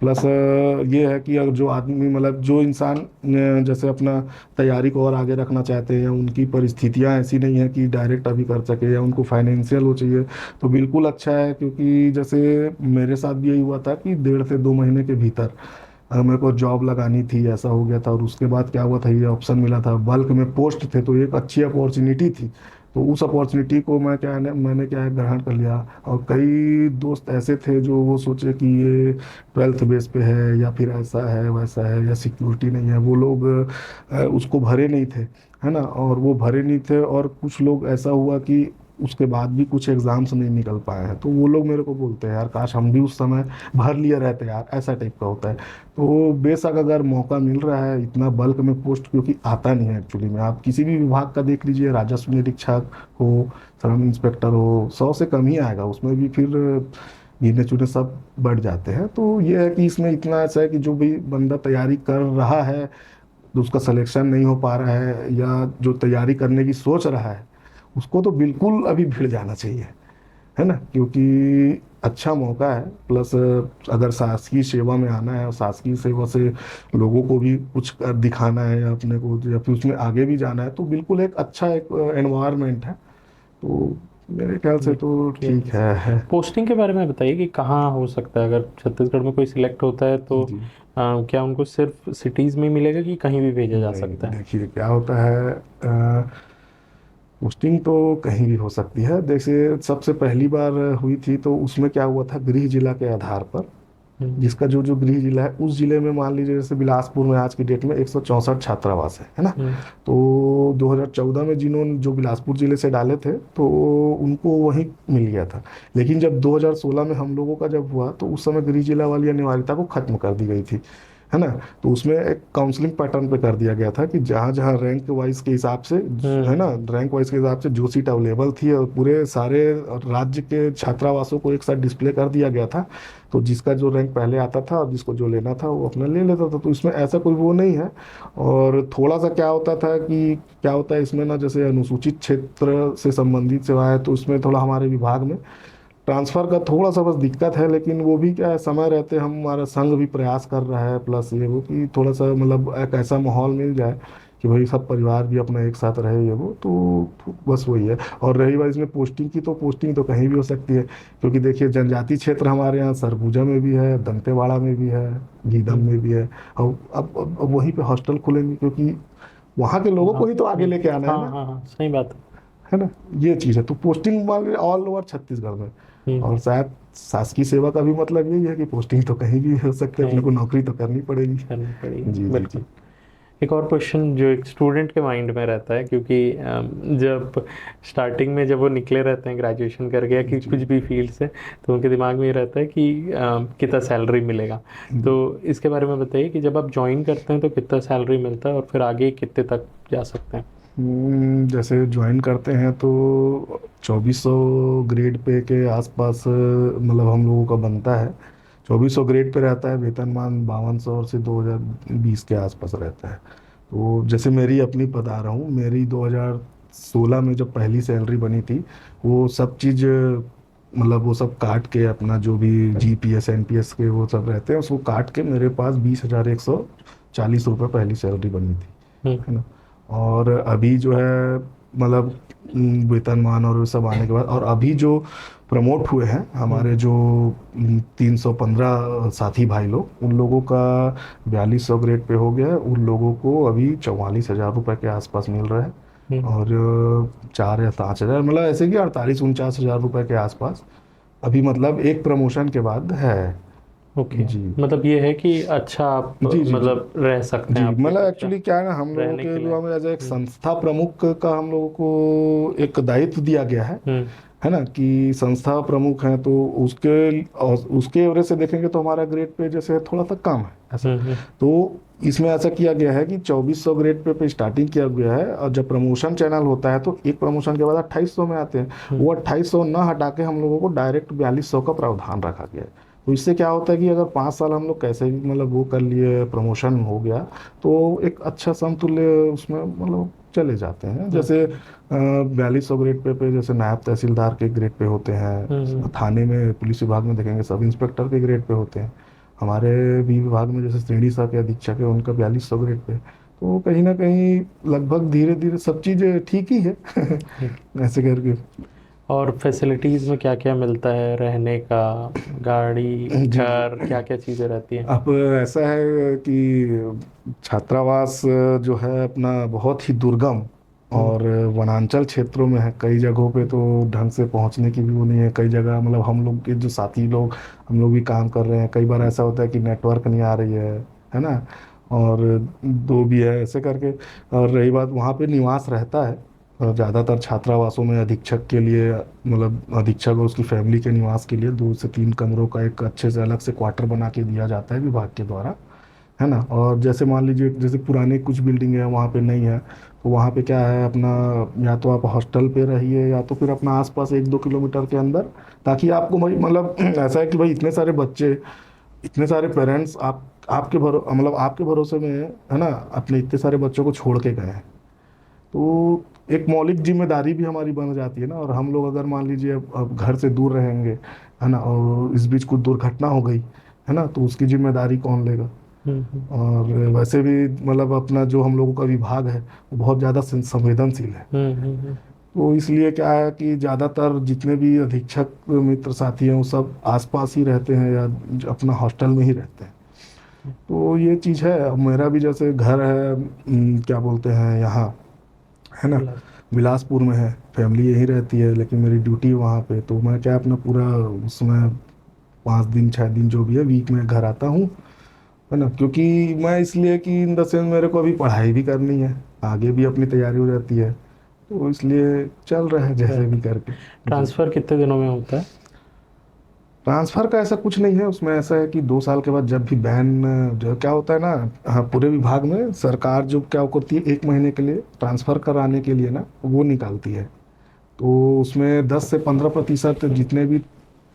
प्लस ये है कि अगर जो आदमी मतलब जो इंसान जैसे अपना तैयारी को और आगे रखना चाहते हैं, उनकी परिस्थितियां ऐसी नहीं है कि डायरेक्ट अभी कर सके या उनको फाइनेंशियल हो चाहिए, तो बिल्कुल अच्छा है। क्योंकि जैसे मेरे साथ भी यही हुआ था कि 1.5 से 2 महीने के भीतर मेरे को जॉब लगानी थी, ऐसा हो गया था। और उसके बाद क्या हुआ था, ये ऑप्शन मिला था, बल्क में पोस्ट थे, तो एक अच्छी अपॉर्चुनिटी थी, तो उस अपॉर्चुनिटी को मैंने ग्रहण कर लिया। और कई दोस्त ऐसे थे जो वो सोचे कि ये 12th बेस पे है या फिर ऐसा है वैसा है या सिक्योरिटी नहीं है, वो लोग उसको भरे नहीं थे, है ना। और वो भरे नहीं थे और कुछ लोग ऐसा हुआ कि उसके बाद भी कुछ एग्ज़ाम्स नहीं निकल पाए हैं, तो वो लोग मेरे को बोलते हैं यार काश हम भी उस समय भर लिए रहते यार, ऐसा टाइप का होता है। तो बेशक अगर मौका मिल रहा है इतना बल्क में पोस्ट, क्योंकि आता नहीं है एक्चुअली में, आप किसी भी विभाग का देख लीजिए, राजस्व निरीक्षक हो, श्रम इंस्पेक्टर हो, 100 से कम ही आएगा, उसमें भी फिर गिने चुने सब बढ़ जाते हैं। तो ये है कि इसमें इतना ऐसा है कि जो भी बंदा तैयारी कर रहा है तो उसका सिलेक्शन नहीं हो पा रहा है, या जो तैयारी करने की सोच रहा है उसको तो बिल्कुल अभी भिड़ जाना चाहिए, है ना, क्योंकि अच्छा मौका है। प्लस अगर शासकीय सेवा में आना है और शासकीय सेवा से लोगों को भी कुछ दिखाना है या अपने को, या फिर उसमें आगे भी जाना है, तो बिल्कुल एक अच्छा एक एनवायरनमेंट है, तो मेरे ख्याल से तो ठीक है। पोस्टिंग के बारे में बताइए कि कहाँ हो सकता है, अगर छत्तीसगढ़ में कोई सिलेक्ट होता है तो क्या उनको सिर्फ सिटीज़ में मिलेगा कि कहीं भी भेजा जा सकता है? देखिए क्या होता है, पोस्टिंग तो कहीं भी हो सकती है। जैसे सबसे पहली बार हुई थी तो उसमें क्या हुआ था, गृह जिला के आधार पर, जिसका जो गृह जिला है उस जिले में मान लीजिए जैसे बिलासपुर में आज की डेट में 164 छात्रावास है ना। तो 2014 में जिन्होंने जो बिलासपुर जिले से डाले थे तो उनको वहीं मिल गया था, लेकिन जब 2016 में हम लोगों का जब हुआ तो उस समय गृह जिला वाली अनिवार्यता को खत्म कर दी गई थी, है ना। तो उसमें एक काउंसलिंग पैटर्न पे कर दिया गया था कि जहाँ जहाँ रैंक वाइज के हिसाब से, है ना, रैंक वाइज के हिसाब से जो सीट अवेलेबल थी और पूरे सारे राज्य के छात्रावासों को एक साथ डिस्प्ले कर दिया गया था। तो जिसका जो रैंक पहले आता था और जिसको जो लेना था वो अपना ले लेता था, तो इसमें ऐसा कोई वो नहीं है। और थोड़ा सा क्या होता था कि क्या होता है इसमें ना, जैसे अनुसूचित क्षेत्र से संबंधित सेवा है तो इसमें थोड़ा हमारे विभाग में ट्रांसफ़र का थोड़ा सा बस दिक्कत है, लेकिन वो भी क्या है समय रहते हमारा संघ भी प्रयास कर रहा है, प्लस ये वो कि थोड़ा सा मतलब एक ऐसा माहौल मिल जाए कि भाई सब परिवार भी अपना एक साथ रहे, ये वो, तो बस वही है। और रही बात इसमें पोस्टिंग की, तो पोस्टिंग तो कहीं भी हो सकती है, क्योंकि देखिए जनजाति क्षेत्र हमारे यहाँ सरगुजा में भी है, दंतेवाड़ा में भी है, गीदम में भी है, और अब वहीं पे हॉस्टल खुलेंगे, क्योंकि वहाँ के लोगों को ही तो आगे लेके आना है हाँ ना, हाँ हाँ, सही बात है ना। ये चीज़ है, तो पोस्टिंग मान ऑल ओवर छत्तीसगढ़ में, है। और शायद शासकीय सेवा का भी मतलब यही है कि पोस्टिंग तो कहीं भी हो सकते हैं, अपने को नौकरी तो करनी पड़ेगी। करनी पड़ेगी, जी जी बिल्कुल। जी। एक और क्वेश्चन जो एक स्टूडेंट के माइंड में रहता है, क्योंकि जब स्टार्टिंग में जब वो निकले रहते हैं ग्रेजुएशन करके या कि कुछ भी फील्ड से, तो उनके दिमाग में ये रहता है कि कितना सैलरी मिलेगा। तो इसके बारे में बताइए कि जब आप ज्वाइन करते हैं तो कितना सैलरी मिलता है और फिर आगे कितने तक जा सकते हैं। जैसे ज्वाइन करते हैं तो 2400 ग्रेड पे के आसपास मतलब हम लोगों का बनता है। 2400 ग्रेड पे रहता है, वेतनमान 5200 और से 2020 के आसपास रहता है। तो जैसे मेरी अपनी बता रहा हूँ, मेरी 2016 में जब पहली सैलरी बनी थी, वो सब चीज़ मतलब वो सब काट के अपना जो भी जीपीएस एनपीएस के वो सब रहते हैं उसको काट के मेरे पास 20,140 रुपये पहली सैलरी बनी थी, है ना। और अभी जो है मतलब वेतनमान और सब आने के बाद, और अभी जो प्रमोट हुए हैं हमारे जो 315 साथी भाई लोग, उन लोगों का 4200 ग्रेड पे हो गया है। उन लोगों को अभी 44,000 रुपये के आसपास मिल रहा है, और 4 या 5,000 मतलब ऐसे कि 48-49,000 रुपये के आसपास अभी मतलब एक प्रमोशन के बाद है। ओके जी मतलब ये है कि अच्छा आप जी जी जी मतलब रह सकते जी हैं, आपको मतलब अच्छा एक्चुअली क्या है ना, हम लोगों रहने के के लिए। जो हमें एज एक संस्था प्रमुख का हम लोगों को एक दायित्व दिया गया है ना, कि संस्था प्रमुख हैं, तो उसके एवरेज से देखेंगे तो हमारा ग्रेड पे जैसे थोड़ा सा कम है ऐसा। तो इसमें ऐसा किया गया है कि 2400 ग्रेड पे स्टार्टिंग किया गया है, और जब प्रमोशन चैनल होता है तो एक प्रमोशन के बाद 2800 में आते हैं। वो 2800 ना हटा के हम लोगों को डायरेक्ट 4200 का प्रावधान रखा गया है। तो इससे क्या होता है कि अगर 5 साल हम लोग कैसे भी मतलब वो कर लिए, प्रमोशन हो गया, तो एक अच्छा समतुल्य उसमें मतलब चले जाते हैं। जैसे 4200 ग्रेड पे जैसे नायब तहसीलदार के ग्रेड पे होते हैं, थाने में पुलिस विभाग में देखेंगे सब इंस्पेक्टर के ग्रेड पे होते हैं, हमारे भी विभाग में जैसे श्रेणी सा के अधीक्षक है उनका 4200 ग्रेड पे। तो कहीं ना कहीं लगभग धीरे धीरे सब चीज़ें ठीक ही है ऐसे करके। और फैसिलिटीज़ में क्या क्या मिलता है, रहने का, गाड़ी, घर, क्या क्या चीज़ें रहती हैं। अब ऐसा है कि छात्रावास जो है अपना बहुत ही दुर्गम और वनांचल क्षेत्रों में है। कई जगहों पे तो ढंग से पहुंचने की भी वो नहीं है। कई जगह मतलब हम लोग के जो साथी लोग, हम लोग भी काम कर रहे हैं, कई बार ऐसा होता है कि नेटवर्क नहीं आ रही है ना, और दो भी है ऐसे करके। और रही बात वहाँ पे निवास रहता है, और ज़्यादातर छात्रावासों में अधीक्षक के लिए मतलब अधीक्षक और उसकी फैमिली के निवास के लिए 2 से 3 कमरों का एक अच्छे से अलग से क्वार्टर बना के दिया जाता है विभाग के द्वारा, है ना। और जैसे मान लीजिए जैसे पुराने कुछ बिल्डिंग है वहाँ पे नहीं है, तो वहाँ पे क्या है अपना, या तो आप हॉस्टल पे रहिए या तो फिर अपना आसपास 1-2 किलोमीटर के अंदर, ताकि आपको भाई मतलब ऐसा है कि भाई इतने सारे बच्चे, इतने सारे पेरेंट्स आपके भरोसे में है ना, अपने इतने सारे बच्चों को छोड़ के गए हैं। तो एक मौलिक जिम्मेदारी भी हमारी बन जाती है ना। और हम लोग अगर मान लीजिए अब घर से दूर रहेंगे, है ना, और इस बीच कुछ दुर्घटना हो गई, है ना, तो उसकी जिम्मेदारी कौन लेगा। और वैसे भी मतलब अपना जो हम लोगों का विभाग है वो बहुत ज़्यादा संवेदनशील है। तो इसलिए क्या है कि ज़्यादातर जितने भी अधीक्षक मित्र साथी हैं वो सब आसपास ही रहते हैं या अपना हॉस्टल में ही रहते हैं। तो ये चीज़ है। अब मेरा भी जैसे घर है क्या बोलते हैं यहाँ, है ना, बिलासपुर में है, फैमिली यही रहती है, लेकिन मेरी ड्यूटी वहाँ पे, तो मैं क्या अपना पूरा उसमें 5 दिन 6 दिन जो भी है वीक में घर आता हूँ, है ना। क्योंकि मैं इसलिए कि इन द सेंस मेरे को अभी पढ़ाई भी करनी है, आगे भी अपनी तैयारी हो जाती है, तो इसलिए चल रहा है जैसे भी करके। ट्रांसफ़र कितने दिनों में होता है। ट्रांसफ़र का ऐसा कुछ नहीं है, उसमें ऐसा है कि 2 साल के बाद जब भी बैन जो क्या होता है ना, हाँ, पूरे विभाग में सरकार जो क्या करती है 1 महीने के लिए ट्रांसफ़र कराने के लिए ना वो निकालती है। तो उसमें 10 से 15% जितने भी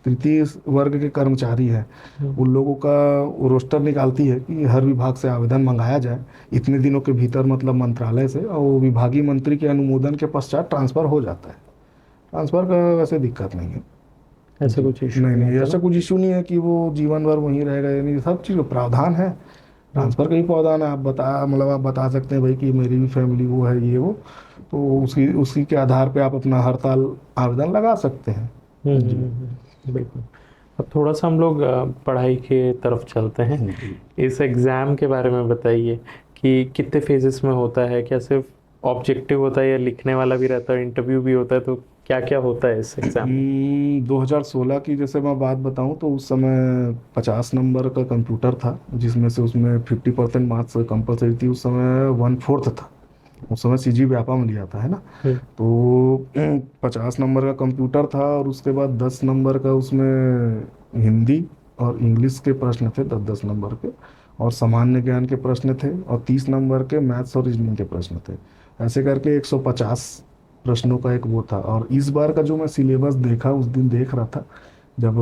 तृतीय वर्ग के कर्मचारी हैं उन लोगों का वो रोस्टर निकालती है कि हर विभाग से आवेदन मंगाया जाए इतने दिनों के भीतर, मतलब मंत्रालय से, और वो विभागीय मंत्री के अनुमोदन के पश्चात ट्रांसफ़र हो जाता है। ट्रांसफ़र का वैसे दिक्कत नहीं है, ऐसा कुछ इशू नहीं ऐसा कुछ इशू नहीं है कि वो जीवन भर वहीं रहेगा, यानी सब चीज़ का प्रावधान है। ट्रांसफ़र का ही प्रावधान है। आप बता सकते हैं भाई कि मेरी भी फैमिली वो है ये वो, तो उसी के आधार पे आप अपना हर साल आवेदन लगा सकते हैं। बिल्कुल। अब थोड़ा सा हम लोग पढ़ाई के तरफ चलते हैं। इस एग्ज़ाम के बारे में बताइए कि कितने फेजेस में होता है, क्या सिर्फ ऑब्जेक्टिव होता है या लिखने वाला भी रहता है, इंटरव्यू भी होता है, तो क्या क्या होता है इस एग्जाम में? 2016 की जैसे मैं बात बताऊं तो उस समय 50 नंबर का कंप्यूटर था, जिसमें से उसमें 50% मार्क्स कंपलसरी थी। उस समय 1/4 था, उस समय सीजी व्यापम लिया था, है ना। हम्म, तो 50 नंबर का कंप्यूटर था और उसके बाद 10 नंबर का उसमें हिंदी और इंग्लिश के प्रश्न थे, 10-10 नंबर के, और सामान्य ज्ञान के प्रश्न थे, और 30 नंबर के मैथ्स और रीजनिंग के प्रश्न थे। ऐसे करके 150 प्रश्नों का एक वो था। और इस बार का जो मैं सिलेबस देखा, उस दिन देख रहा था जब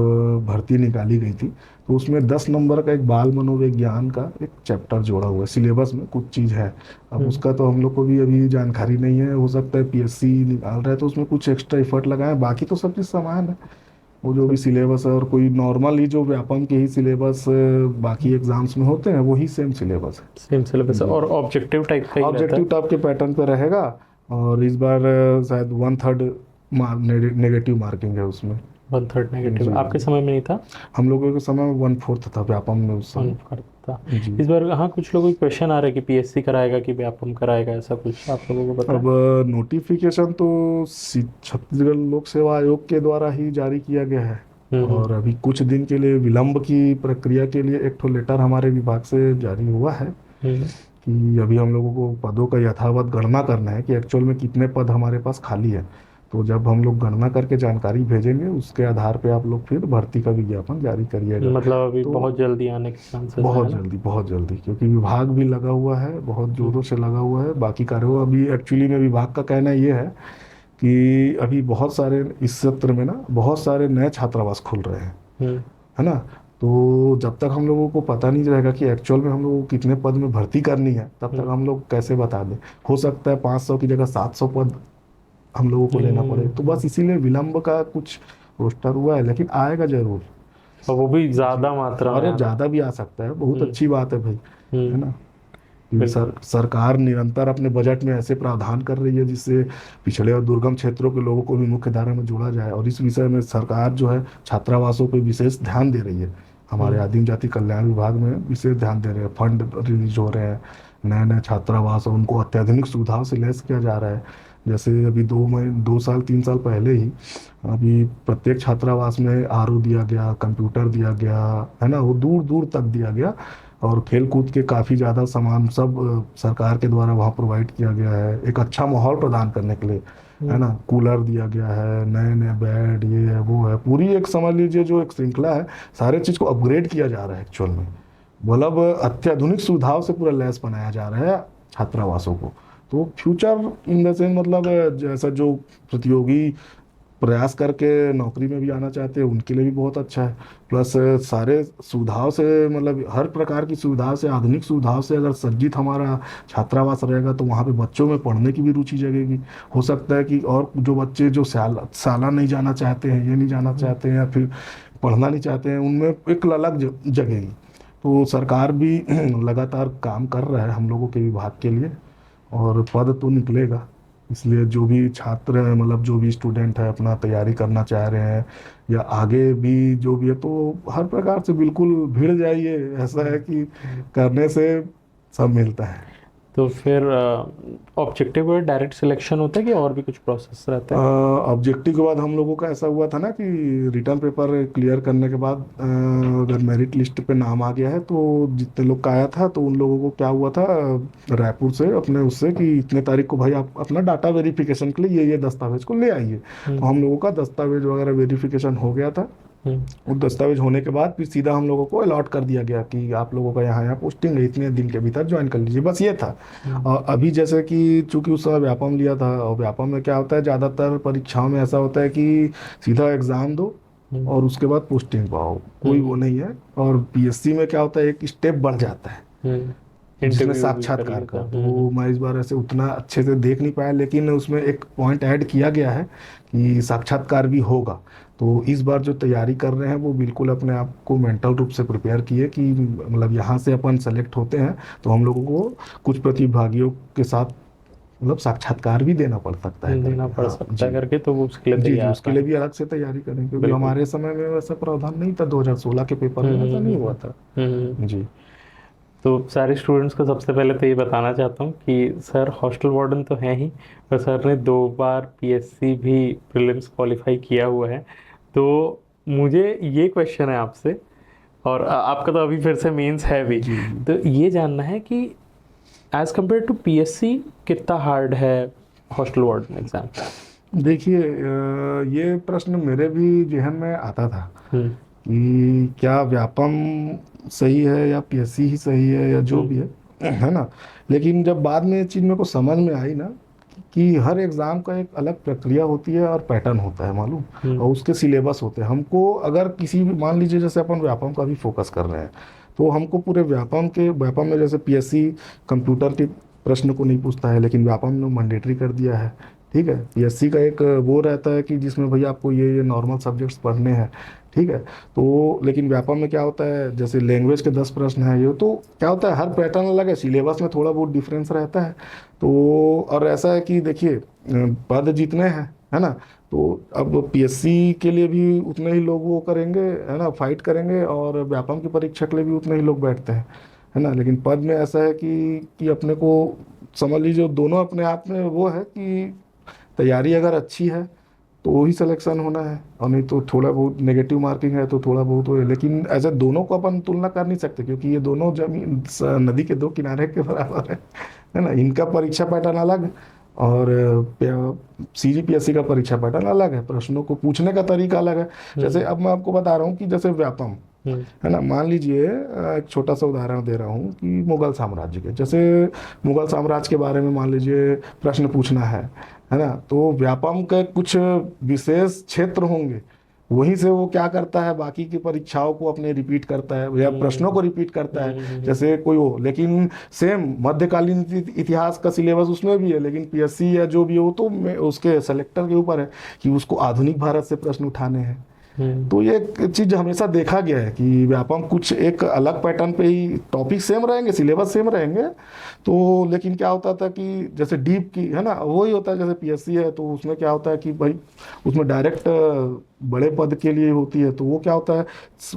भर्ती निकाली गई थी, तो उसमें 10 नंबर का एक बाल मनोविज्ञान का एक चैप्टर जोड़ा हुआ है। सिलेबस में कुछ चीज़ है, अब उसका तो हम लोग को भी अभी जानकारी नहीं है। हो सकता है पीएससी निकाल रहा है तो उसमें कुछ एक्स्ट्रा एफर्ट लगाएं, बाकी तो सब चीज़ समान है। वो जो भी सिलेबस है, और कोई नॉर्मल ही जो व्यापम के ही सिलेबस बाकी एग्जाम्स में होते हैं, वही सेम सिलेबस है। सेम सिलेबस है और ऑब्जेक्टिव टाइप का ही रहता ऑब्जेक्टिव है। टाइप के पैटर्न पे रहेगा। और इस बार शायद 1/3 नेगेटिव मार्किंग है उसमें। 1/3 जी नेगेटिव, आपके समय में नहीं था? हम लोगों के समय में 1/4 था व्यापम में उस समय। 1/4 था। जी। इस बार हाँ, कुछ लोगों के क्वेश्चन आ रहे हैं कि पीएससी कराएगा कि व्यापम कराएगा, ऐसा कुछ आप लोगों को पता है? अब नोटिफिकेशन तो छत्तीसगढ़ लोक सेवा आयोग के द्वारा ही जारी किया गया है। और अभी कुछ दिन के लिए विलंब की प्रक्रिया के लिए एक ठो लेटर हमारे विभाग से जारी हुआ है कि अभी हम लोगों को पदों का यथावत गणना करना है कि एक्चुअल में कितने पद हमारे पास खाली है। तो जब हम लोग गणना करके जानकारी भेजेंगे, उसके आधार पे आप लोग फिर भर्ती का विज्ञापन जारी करिएगा। मतलब अभी तो बहुत जल्दी आने के चांसेस बहुत जल्दी, क्योंकि विभाग भी लगा हुआ है, बहुत जोरों से लगा हुआ है। बाकी कार्यों अभी एक्चुअली में विभाग का कहना ये है कि अभी बहुत सारे इस सत्र में ना बहुत सारे नए छात्रावास खुल रहे हैं, है ना। तो जब तक हम लोगों को पता नहीं रहेगा कि एक्चुअल में हम लोगों को कितने पद में भर्ती करनी है, तब तक हम लोग कैसे बता दें। हो सकता है 500 की जगह 700 पद हम लोगों को लेना पड़े। तो बस इसीलिए विलंब का कुछ रोस्टर हुआ है, लेकिन आएगा जरूर। और वो भी ज्यादा मात्रा में अरे आना। ज़्यादा भी आ सकता है, बहुत अच्छी बात है भाई, है ना। कि बिल्कुल। सरकार निरंतर अपने बजट में ऐसे प्रावधान कर रही है जिससे पिछड़े और दुर्गम क्षेत्रों के लोगों को भी मुख्य धारा में जोड़ा जाए। और इस विषय में सरकार जो है छात्रावासों पे विशेष ध्यान दे रही है। हमारे आदिम जाति कल्याण विभाग में विशेष ध्यान दे रहे हैं, फंड रिलीज हो रहे हैं, नए नए छात्रावास और उनको अत्याधुनिक सुविधाओं से लैस किया जा रहा है। जैसे अभी 2-3 साल पहले ही अभी प्रत्येक छात्रावास में आरओ दिया गया, कंप्यूटर दिया गया, है ना, वो दूर दूर तक दिया गया। और खेल कूद के काफ़ी ज़्यादा सामान सब सरकार के द्वारा वहाँ प्रोवाइड किया गया है, एक अच्छा माहौल प्रदान करने के लिए, है ना। कूलर दिया गया है, नए नए बेड, ये है वो है, पूरी एक समझ लीजिए जो एक श्रृंखला है, सारे चीज़ को अपग्रेड किया जा रहा है एक्चुअल में। मतलब अत्याधुनिक सुविधाओं से पूरा लैस बनाया जा रहा है छात्रावासों को। तो फ्यूचर इन द सेंस मतलब जैसा जो प्रतियोगी प्रयास करके नौकरी में भी आना चाहते हैं उनके लिए भी बहुत अच्छा है। प्लस सारे सुविधाओं से, मतलब हर प्रकार की सुविधाओं से, आधुनिक सुविधाओं से अगर सज्जित हमारा छात्रावास रहेगा तो वहाँ पे बच्चों में पढ़ने की भी रुचि जगेगी। हो सकता है कि और जो बच्चे जो शाला नहीं जाना चाहते हैं, ये नहीं जाना चाहते हैं या फिर पढ़ना नहीं चाहते हैं, उनमें एक ललक जगेगी। तो सरकार भी लगातार काम कर रहा है हम लोगों के विभाग के लिए, और पद तो निकलेगा। इसलिए जो भी छात्र हैं, मतलब जो भी स्टूडेंट है अपना तैयारी करना चाह रहे हैं या आगे भी जो भी है, तो हर प्रकार से बिल्कुल भिड़ जाइए। ऐसा है कि करने से सब मिलता है। तो फिर ऑब्जेक्टिव और डायरेक्ट सिलेक्शन होता है कि और भी कुछ प्रोसेस रहता है? ऑब्जेक्टिव के बाद हम लोगों का ऐसा हुआ था ना कि रिटर्न पेपर क्लियर करने के बाद अगर मेरिट लिस्ट पे नाम आ गया है तो जितने लोग का आया था, तो उन लोगों को क्या हुआ था रायपुर से अपने उससे कि इतने तारीख को भाई आप अपना डाटा वेरिफिकेशन के लिए ये दस्तावेज को ले आइए। तो हम लोगों का दस्तावेज वगैरह वेरिफिकेशन हो गया था। वो दस्तावेज होने के बाद फिर सीधा हम लोगों को अलॉट कर दिया गया कि आप लोगों का यहाँ पोस्टिंग है, इतने दिन के भीतर ज्वाइन कर लीजिए, बस ये था। और अभी जैसे कि चूंकि उस समय व्यापम लिया था, और व्यापम में क्या होता है, ज़्यादातर परीक्षाओं में ऐसा होता है कि सीधा एग्ज़ाम दो और उसके बाद पोस्टिंग पाओ, कोई वो नहीं है। और पीएससी में क्या होता है, एक स्टेप बढ़ जाता है जिसमें साक्षात्कार का। तो मैं इस बार ऐसे उतना अच्छे से देख नहीं पाया, लेकिन उसमें एक पॉइंट ऐड किया गया है कि साक्षात्कार भी होगा। तो इस बार जो तैयारी कर रहे हैं वो बिल्कुल अपने आप को मेंटल रूप से प्रिपेयर किए कि मतलब यहाँ से अपन सेलेक्ट होते हैं तो हम लोगों को कुछ प्रतिभागियों के साथ मतलब साक्षात्कार भी देना पड़ सकता है, देना पड़ सकता है करके, तो उसके लिए जी उसके लिए भी अलग से तैयारी करें, क्योंकि हमारे समय में वैसा प्रावधान नहीं था। 2016 के पेपर में ऐसा नहीं हुआ था। जी। तो सारे स्टूडेंट्स को सबसे पहले तो ये बताना चाहता हूँ कि सर हॉस्टल वार्डन तो है ही, और सर ने 2 बार पीएससी भी प्रीलिम्स क्वालिफाई किया हुआ है। तो मुझे ये क्वेश्चन है आपसे, और आपका तो अभी फिर से मेंस है भी, तो ये जानना है कि एज कम्पेयर टू पीएससी कितना हार्ड है हॉस्टल वार्डन एग्जाम? देखिए ये प्रश्न मेरे भी जहन में आता था कि क्या व्यापम सही है या पीएससी ही सही है या जो भी है ना। लेकिन जब बाद में चीज़ मेरे को समझ में आई ना कि हर एग्ज़ाम का एक अलग प्रक्रिया होती है और पैटर्न होता है मालूम, और उसके सिलेबस होते हैं। हमको अगर किसी भी, मान लीजिए जैसे अपन व्यापम का भी फोकस कर रहे हैं, तो हमको पूरे व्यापम में जैसे पीएससी कंप्यूटर के प्रश्न को नहीं पूछता है, लेकिन व्यापम ने मैंडेटरी कर दिया है। ठीक है, पीएससी का एक वो रहता है कि जिसमें भैया आपको ये नॉर्मल सब्जेक्ट्स पढ़ने हैं। ठीक है, तो लेकिन व्यापम में क्या होता है, जैसे लैंग्वेज के 10 प्रश्न हैं, ये तो क्या होता है, हर पैटर्न अलग है, सिलेबस में थोड़ा बहुत डिफरेंस रहता है। तो और ऐसा है कि देखिए पद जितने हैं, है ना, तो अब पीएससी के लिए भी उतने ही लोग वो करेंगे, है ना, फाइट करेंगे, और व्यापम की परीक्षा के लिए भी उतने ही लोग बैठते हैं, है ना। लेकिन पद में ऐसा है कि अपने को समझ लीजिए दोनों अपने आप में वो है कि तैयारी अगर अच्छी है तो ही सिलेक्शन होना है, और नहीं तो थोड़ा बहुत नेगेटिव मार्किंग है तो थोड़ा बहुत हो। लेकिन ऐसे दोनों को अपन तुलना कर नहीं सकते, क्योंकि ये दोनों जमीन नदी के 2 किनारे के बराबर है ना। इनका परीक्षा पैटर्न अलग और सीजीपीएससी का परीक्षा पैटर्न अलग है, प्रश्नों को पूछने का तरीका अलग है। जैसे अब मैं आपको बता रहा हूँ कि जैसे व्यापम है ना, मान लीजिए एक छोटा सा उदाहरण दे रहा हूँ कि मुगल साम्राज्य के, जैसे मुगल साम्राज्य के बारे में मान लीजिए प्रश्न पूछना है ना, तो व्यापम के कुछ विशेष क्षेत्र होंगे, वहीं से वो क्या करता है, बाकी की परीक्षाओं को अपने रिपीट करता है या प्रश्नों को रिपीट करता है, जैसे कोई हो। लेकिन सेम मध्यकालीन इतिहास का सिलेबस उसमें भी है, लेकिन पीएससी या जो भी हो तो उसके सेलेक्टर के ऊपर है कि उसको आधुनिक भारत से प्रश्न उठाने हैं। तो ये चीज हमेशा देखा गया है कि व्यापम कुछ एक अलग पैटर्न पे ही, टॉपिक सेम रहेंगे, सिलेबस सेम रहेंगे, तो लेकिन क्या होता था कि जैसे डीप की, है ना, वही होता है। जैसे पीएससी है तो उसमें क्या होता है कि भाई उसमें डायरेक्ट बड़े पद के लिए होती है, तो वो क्या होता है,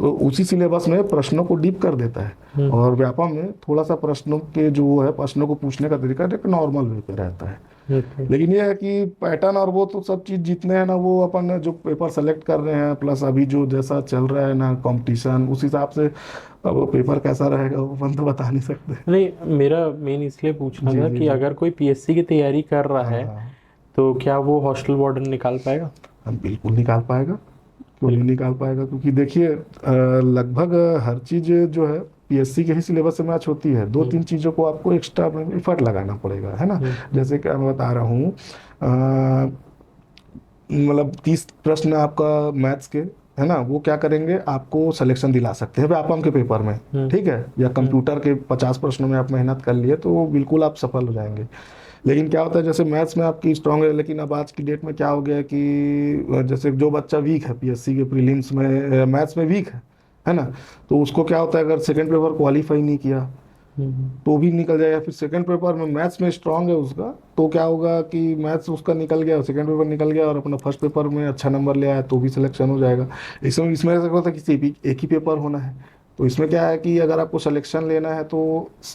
उसी सिलेबस में प्रश्नों को डीप कर देता है। और व्यापम में थोड़ा सा प्रश्नों के जो है, प्रश्नों को पूछने का तरीका एक नॉर्मल वे पे रहता है। लेकिन ये है कि पैटर्न और वो तो सब चीज जितने हैं ना, वो अपन जो पेपर सेलेक्ट कर रहे हैं, प्लस अभी जो जैसा चल रहा है ना कंपटीशन, उस हिसाब से अब पेपर कैसा रहेगा वो अपन तो बता नहीं सकते। नहीं, मेरा मेन इसलिए पूछना था कि अगर कोई पीएससी की तैयारी कर रहा है तो क्या वो हॉस्टल वार्डन निकाल पाएगा? हम बिल्कुल निकाल पाएगा, क्यों नहीं निकाल पाएगा, क्योंकि देखिए लगभग हर चीज जो है पीएससी के ही सिलेबस से मैच होती है। 2-3 चीज़ों को आपको एक्स्ट्रा एफर्ट लगाना पड़ेगा, है ना। जैसे कि मैं बता रहा हूँ, मतलब 30 प्रश्न आपका मैथ्स के, है ना, वो क्या करेंगे, आपको सिलेक्शन दिला सकते हैं व्यापम के पेपर में। ठीक है, या कंप्यूटर के 50 प्रश्नों में आप मेहनत कर लिए तो बिल्कुल आप सफल हो जाएंगे। लेकिन क्या होता है, जैसे मैथ्स में आपकी स्ट्रांग है, लेकिन अब आज की डेट में क्या हो गया कि जैसे जो बच्चा वीक है पीएससी के प्रीलिम्स में मैथ्स में वीक है ना, तो उसको क्या होता है, अगर सेकंड पेपर क्वालिफाई नहीं किया तो भी निकल जाएगा। फिर सेकंड पेपर में मैथ्स में स्ट्रांग है उसका, तो क्या होगा कि मैथ्स उसका निकल गया, सेकंड पेपर निकल गया, और अपना फर्स्ट पेपर में अच्छा नंबर ले आया तो भी सिलेक्शन हो जाएगा। इसमें ऐसा होता है कि एक ही पेपर होना है, तो इसमें क्या है कि अगर आपको सिलेक्शन लेना है तो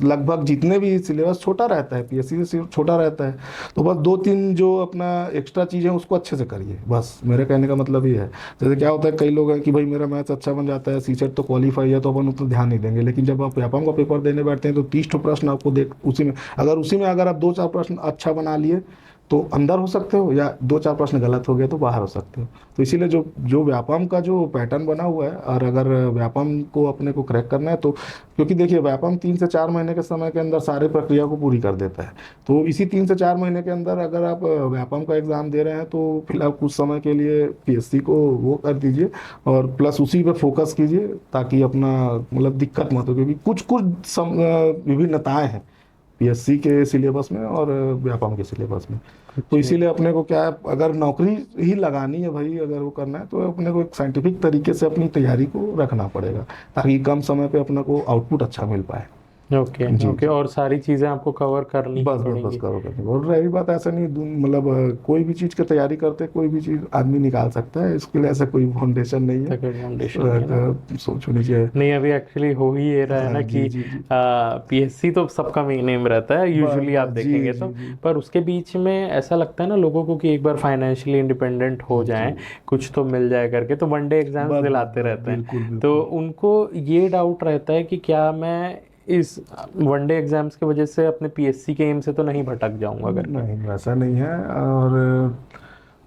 लगभग जितने भी सिलेबस छोटा रहता है, पीएससी से छोटा रहता है, तो बस 2-3 जो अपना एक्स्ट्रा चीज़ें उसको अच्छे से करिए, बस मेरे कहने का मतलब ये है। जैसे क्या होता है, कई लोग हैं कि भाई मेरा मैथ्स अच्छा बन जाता है, सीसेट तो क्वालिफाई है, तो अपन उतना ध्यान नहीं देंगे। लेकिन जब आप व्यापम का पेपर देने बैठते हैं तो 30 प्रश्न आपको उसी में अगर आप 2-4 प्रश्न अच्छा बना लिए तो अंदर हो सकते हो, या 2-4 प्रश्न गलत हो गए तो बाहर हो सकते हो। तो इसीलिए जो व्यापम का जो पैटर्न बना हुआ है, और अगर व्यापम को अपने को क्रैक करना है तो, क्योंकि देखिए व्यापम 3 से 4 महीने के समय के अंदर सारे प्रक्रिया को पूरी कर देता है, तो इसी 3 से 4 महीने के अंदर अगर आप व्यापम का एग्जाम दे रहे हैं तो फिलहाल कुछ समय के लिए पीएससी को वो कर दीजिए, और प्लस उसी पे फोकस कीजिए, ताकि अपना मतलब दिक्कत मत हो, क्योंकि कुछ विभिन्नताएं हैं पीएससी के सिलेबस में और व्यापम के सिलेबस में। तो इसीलिए अपने को क्या है, अगर नौकरी ही लगानी है भाई, अगर वो करना है तो अपने को एक साइंटिफिक तरीके से अपनी तैयारी को रखना पड़ेगा, ताकि कम समय पे अपने को आउटपुट अच्छा मिल पाए। ओके जी, ओके, और सारी चीज़ें आपको कवर करनी ही बस पड़ेंगी। करो करनी। और रही बात, ऐसा नहीं मतलब कोई भी चीज़ की तैयारी करते कोई भी चीज़ आदमी निकाल सकता है, इसके लिए ऐसा कोई फाउंडेशन नहीं है। तक फाउंडेशन नहीं है ना। सोच होनी चाहिए। नहीं, अभी एक्चुअली हो ही ये रहा है ना हाँ, कि जी जी जी। पीएससी तो सबका मेन एम रहता है बस यूजुअली, आप बस, जी देखेंगे जी तो। जी पर उसके बीच में ऐसा लगता है ना लोगों को कि एक बार फाइनेंशियली इंडिपेंडेंट हो जाएं, जी। कुछ तो मिल जाए करके, तो वनडे एग्जाम्स बस बस दिलाते बस, रहते हैं। बिल्कुल तो बिल्कुल। उनको ये डाउट रहता है कि क्या मैं इस वनडे एग्जाम्स की वजह से अपने पीएससी के एम से तो नहीं भटक जाऊंगा करके। नहीं, वैसा नहीं है। और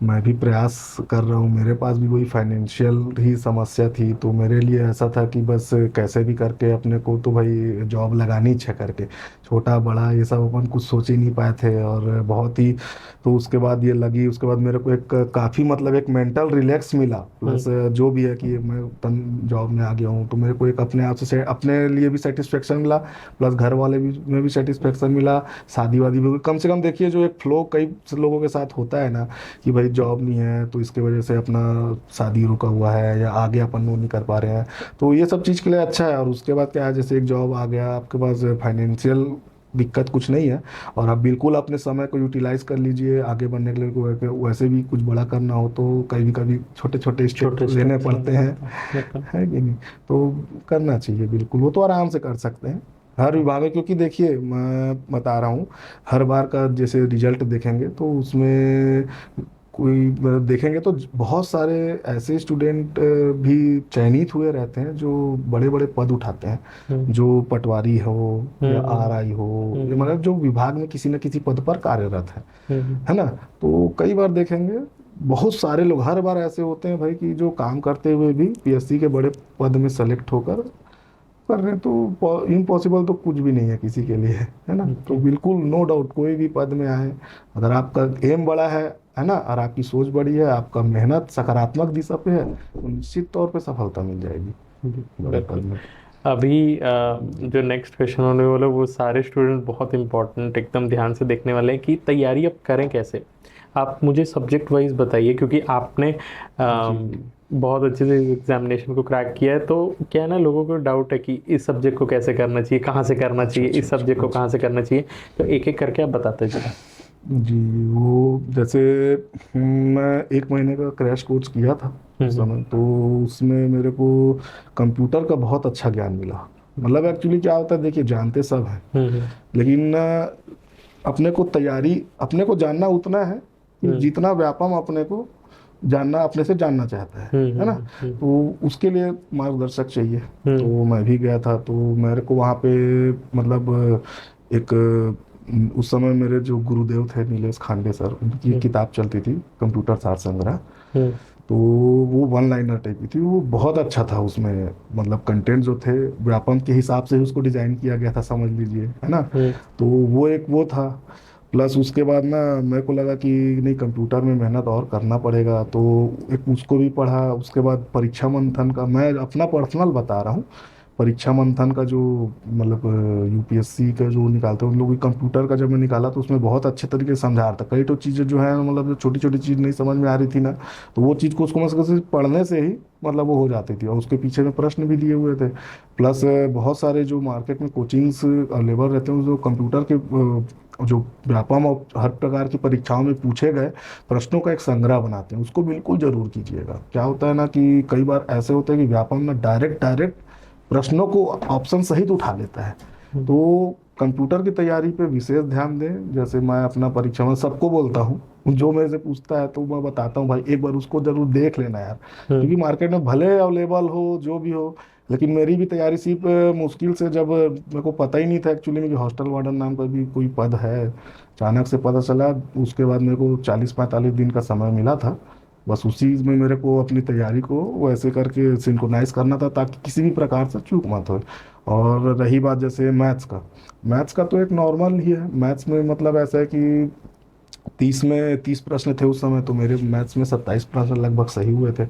मैं भी प्रयास कर रहा हूँ, मेरे पास भी वही फाइनेंशियल ही समस्या थी, तो मेरे लिए ऐसा था कि बस कैसे भी करके अपने को तो भाई जॉब लगानी है करके। छोटा बड़ा ये सब अपन कुछ सोच ही नहीं पाए थे, और बहुत ही, तो उसके बाद ये लगी, उसके बाद मेरे को एक काफ़ी मतलब एक मेंटल रिलैक्स मिला, प्लस जो भी है कि मैं तन जॉब में आ गया हूँ, तो मेरे को एक अपने आप से अपने लिए भी सेटिस्फेक्शन मिला, प्लस घर वाले भी में भी सेटिस्फेक्शन मिला। शादी वादी भी कम से कम देखिए, जो एक फ्लो कई लोगों के साथ होता है ना कि भाई जॉब नहीं है तो इसके वजह से अपना शादी रुका हुआ है या आगे अपन वो नहीं कर पा रहे हैं, तो ये सब चीज़ के लिए अच्छा है। और उसके बाद क्या है, जैसे एक जॉब आ गया आपके पास, फाइनेंशियल दिक्कत कुछ नहीं है, और आप बिल्कुल अपने समय को यूटिलाइज कर लीजिए आगे बढ़ने के लिए। वैसे भी कुछ बड़ा करना हो तो कभी कभी छोटे छोटे स्टेप छोटे लेने स्टेप्स पड़ते हैं, है कि नहीं? तो करना चाहिए बिल्कुल, वो तो आराम से कर सकते हैं हर विभाग में, क्योंकि देखिए मैं बता रहा हूँ, हर बार का जैसे रिजल्ट देखेंगे तो उसमें कोई मतलब देखेंगे तो बहुत सारे ऐसे स्टूडेंट भी चयनित हुए रहते हैं जो बड़े बड़े पद उठाते हैं, जो पटवारी हो या आरआई हो, या मतलब जो विभाग में किसी न किसी पद पर कार्यरत है ना। तो कई बार देखेंगे बहुत सारे लोग हर बार ऐसे होते हैं भाई कि जो काम करते हुए भी पीएससी के बड़े पद में सेलेक्ट होकर कर रहे हैं, तो इम्पॉसिबल तो कुछ भी नहीं है किसी के लिए, है ना। तो बिल्कुल नो डाउट, कोई भी पद में आए, अगर आपका एम बड़ा है ना, और आपकी सोच बड़ी है, आपका मेहनत सकारात्मक दिशा पे है, तो निश्चित तौर पे सफलता मिल जाएगी बड़े पद में। अभी जो नेक्स्ट क्वेश्चन होने वाला वो सारे स्टूडेंट बहुत इंपॉर्टेंट एकदम ध्यान से देखने वाले हैं कि तैयारी अब करें कैसे। आप मुझे सब्जेक्ट वाइज बताइए, क्योंकि आपने बहुत अच्छे से एग्जामिनेशन को क्रैक किया है, तो क्या है ना लोगों को डाउट है कि इस सब्जेक्ट को कैसे करना चाहिए, कहाँ से करना चाहिए, इस सब्जेक्ट को कहाँ से करना चाहिए, तो एक एक करके आप बताते चलिए। जी, वो जैसे मैं 1 महीने का क्रैश कोर्स किया था उस समय, तो उसमें मेरे को कंप्यूटर का बहुत अच्छा ज्ञान मिला। मतलब एक्चुअली क्या होता है, देखिए जानते सब हैं, लेकिन अपने को तैयारी, अपने को जानना उतना है कि जितना व्यापम अपने को जानना, अपने से जानना चाहता है ना। तो उसके लिए मार्गदर्शक चाहिए, तो मैं भी गया था, तो मेरे को वहाँ पे मतलब एक उस समय मेरे जो गुरुदेव थे नीलेश खांडे सर, उनकी किताब चलती थी कंप्यूटर सार संग्रह, तो वो वन लाइनर टाइप की थी, वो बहुत अच्छा था। उसमें मतलब कंटेंट जो थे व्यापम के हिसाब से उसको डिजाइन किया गया था, समझ लीजिए, है ना। तो वो एक वो था, प्लस उसके बाद ना मेरे को लगा कि नहीं, कंप्यूटर में मेहनत और करना पड़ेगा, तो एक उसको भी पढ़ा। उसके बाद परीक्षा मंथन का, मैं अपना पर्सनल बता रहा हूँ, परीक्षा मंथन का जो मतलब यूपीएससी का जो निकालते हैं उन लोग भी, कंप्यूटर का जब मैं निकाला तो उसमें बहुत अच्छे तरीके से समझा रहा था। कई तो चीज़ें जो है मतलब जो छोटी छोटी चीज़ नहीं समझ में आ रही थी ना, तो वो चीज़ को उसको मतलब पढ़ने से ही मतलब वो हो जाती थी, और उसके पीछे में प्रश्न भी दिए हुए थे। प्लस बहुत सारे जो मार्केट में कोचिंग्स अवेलेबल रहते हैं, जो कंप्यूटर के जो व्यापम और हर प्रकार की परीक्षाओं में पूछे गए प्रश्नों का एक संग्रह बनाते हैं, उसको बिल्कुल जरूर कीजिएगा। क्या होता है ना कि कई बार ऐसे होता है कि व्यापम ना डायरेक्ट प्रश्नों को ऑप्शन सहित उठा लेता है, तो कंप्यूटर की तैयारी पे विशेष ध्यान दें। जैसे मैं अपना परीक्षा में सबको बोलता हूँ, जो मेरे से पूछता है तो मैं बताता हूँ भाई एक बार उसको जरूर देख लेना यार, क्योंकि मार्केट में भले अवेलेबल हो जो भी हो, लेकिन मेरी भी तैयारी सिर्फ मुश्किल से, जब मेरे को पता ही नहीं था एक्चुअली में कि हॉस्टल वार्डन नाम का भी कोई पद है, अचानक से पता चला। उसके बाद मेरे को 40-45 दिन का समय मिला था, बस उसी में मेरे को अपनी तैयारी को वैसे करके सिंक्रोनाइज करना था ताकि किसी भी प्रकार से चूक मत हो। और रही बात जैसे मैथ्स का तो एक नॉर्मल ही है। मैथ्स में मतलब ऐसा है कि 30 प्रश्न थे उस समय, तो मेरे मैथ्स में 27 प्रश्न लगभग सही हुए थे।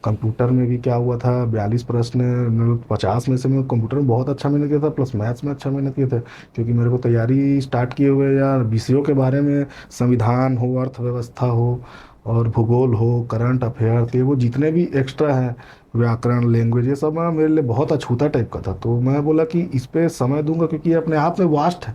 कंप्यूटर में भी क्या हुआ था, 42 प्रश्न 50 में से मैं कंप्यूटर में बहुत अच्छा मेहनत किया था, प्लस मैथ्स में अच्छा मेहनत किया था, क्योंकि मेरे को तैयारी स्टार्ट किए हुए या विषयों के बारे में, संविधान हो, अर्थव्यवस्था हो, और भूगोल हो, करंट अफेयर थे, वो जितने भी एक्स्ट्रा हैं व्याकरण, लैंग्वेज, ये सब मेरे लिए बहुत अछूता टाइप का था। तो मैं बोला कि इस पे समय दूंगा क्योंकि ये अपने आप में वास्ट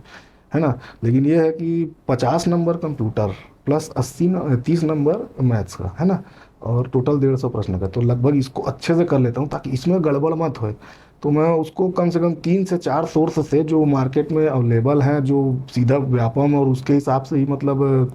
है ना। लेकिन ये है कि 50 number computer plus 30 number maths का है ना, और टोटल 150 प्रश्न का, तो लगभग इसको अच्छे से कर लेता हूँ ताकि इसमें गड़बड़ मत होए। तो मैं उसको कम से कम 3 से 4 सोर्स से जो मार्केट में अवेलेबल हैं, जो सीधा व्यापम और उसके हिसाब से ही मतलब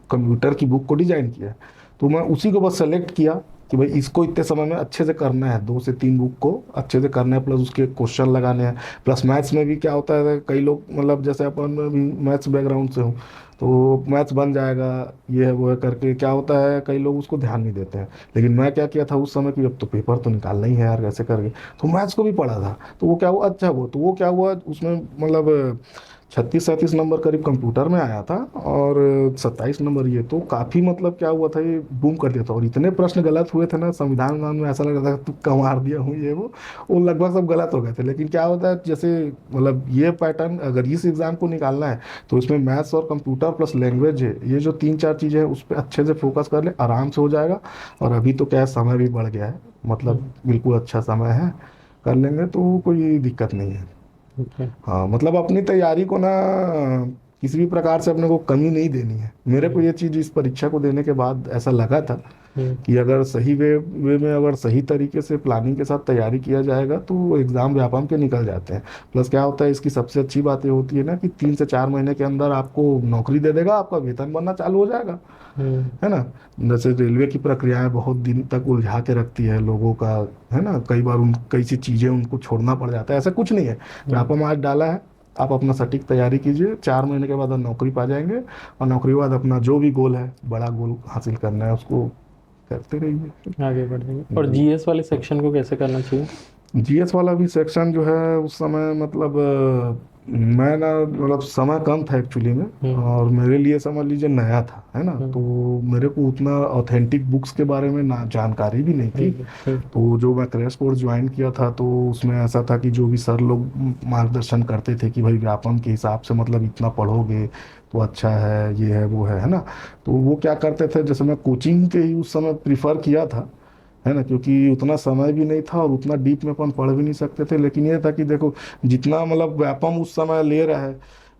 कंप्यूटर की बुक को डिजाइन किया है, तो मैं उसी को बस सेलेक्ट किया कि भाई इसको इतने समय में अच्छे से करना है, 2 से 3 बुक को अच्छे से करना है, प्लस उसके क्वेश्चन लगाने हैं। प्लस मैथ्स में भी क्या होता है, कई लोग मतलब जैसे अपन भी मैथ्स बैकग्राउंड से हूँ, तो मैथ्स बन जाएगा, ये है वो है करके क्या होता है, कई लोग उसको ध्यान नहीं देते हैं। लेकिन मैं क्या किया था उस समय कि अब तो पेपर तो निकालना ही है यार, कैसे करके, तो मैथ्स को भी पढ़ा था। तो वो क्या हुआ, अच्छा वो तो वो क्या हुआ उसमें मतलब 36-37 नंबर करीब कंप्यूटर में आया था, और 27 नंबर ये, तो काफ़ी मतलब क्या हुआ था, ये बूम कर दिया था। और इतने प्रश्न गलत हुए थे ना, संविधान में ऐसा लग रहा था तुक्का मार दिया हूँ ये वो लगभग सब गलत हो गए थे। लेकिन क्या होता है, जैसे मतलब ये पैटर्न अगर इस एग्ज़ाम को निकालना है तो इसमें मैथ्स और कंप्यूटर प्लस लैंग्वेज है, ये जो 3-4 चीज़ें हैं उस पर अच्छे से फोकस कर ले, आराम से हो जाएगा। और अभी तो क्या है, समय भी बढ़ गया है, मतलब बिल्कुल अच्छा समय है, कर लेंगे तो कोई दिक्कत नहीं है। ओके। हाँ, मतलब अपनी तैयारी को ना किसी भी प्रकार से अपने को कमी नहीं देनी है। मेरे को ये चीज़ इस परीक्षा को देने के बाद ऐसा लगा था कि अगर सही वे में अगर सही तरीके से प्लानिंग के साथ तैयारी किया जाएगा तो एग्ज़ाम व्यापम के निकल जाते हैं। प्लस क्या होता है, इसकी सबसे अच्छी बात ये होती है ना कि 3 से 4 महीने के अंदर आपको नौकरी दे देगा, आपका वेतन बनना चालू हो जाएगा, है ना। जैसे रेलवे की प्रक्रियाएं बहुत दिन तक उलझा के रखती है लोगों का, है ना, कई बार कई सी चीज़ें उनको छोड़ना पड़ जाता है, ऐसा कुछ नहीं है। व्यापम आज डाला है, आप अपना सटीक तैयारी कीजिए, 4 महीने के बाद आप नौकरी पा जाएंगे, और नौकरी के बाद अपना जो भी गोल है, बड़ा गोल हासिल करना है, उसको करते रहिए, आगे बढ़ जाएंगे। और जीएस वाले सेक्शन को कैसे करना चाहिए? जीएस वाला भी सेक्शन जो है उस समय मतलब मैं ना मतलब समय कम था एक्चुअली में, और मेरे लिए समझ लीजिए नया था, है ना, तो मेरे को उतना ऑथेंटिक बुक्स के बारे में ना जानकारी भी नहीं थी। तो जो मैं क्रैश कोर्स ज्वाइन किया था तो उसमें ऐसा था कि जो भी सर लोग मार्गदर्शन करते थे कि भाई व्यापम के हिसाब से मतलब इतना पढ़ोगे तो अच्छा है, ये है वो है ना। तो वो क्या करते थे, जैसे मैं कोचिंग के ही उस समय प्रिफर किया था, है ना, क्योंकि उतना समय भी नहीं था और उतना डीप में अपन पढ़ भी नहीं सकते थे। लेकिन ये था कि देखो जितना मतलब व्यापम उस समय ले रहा है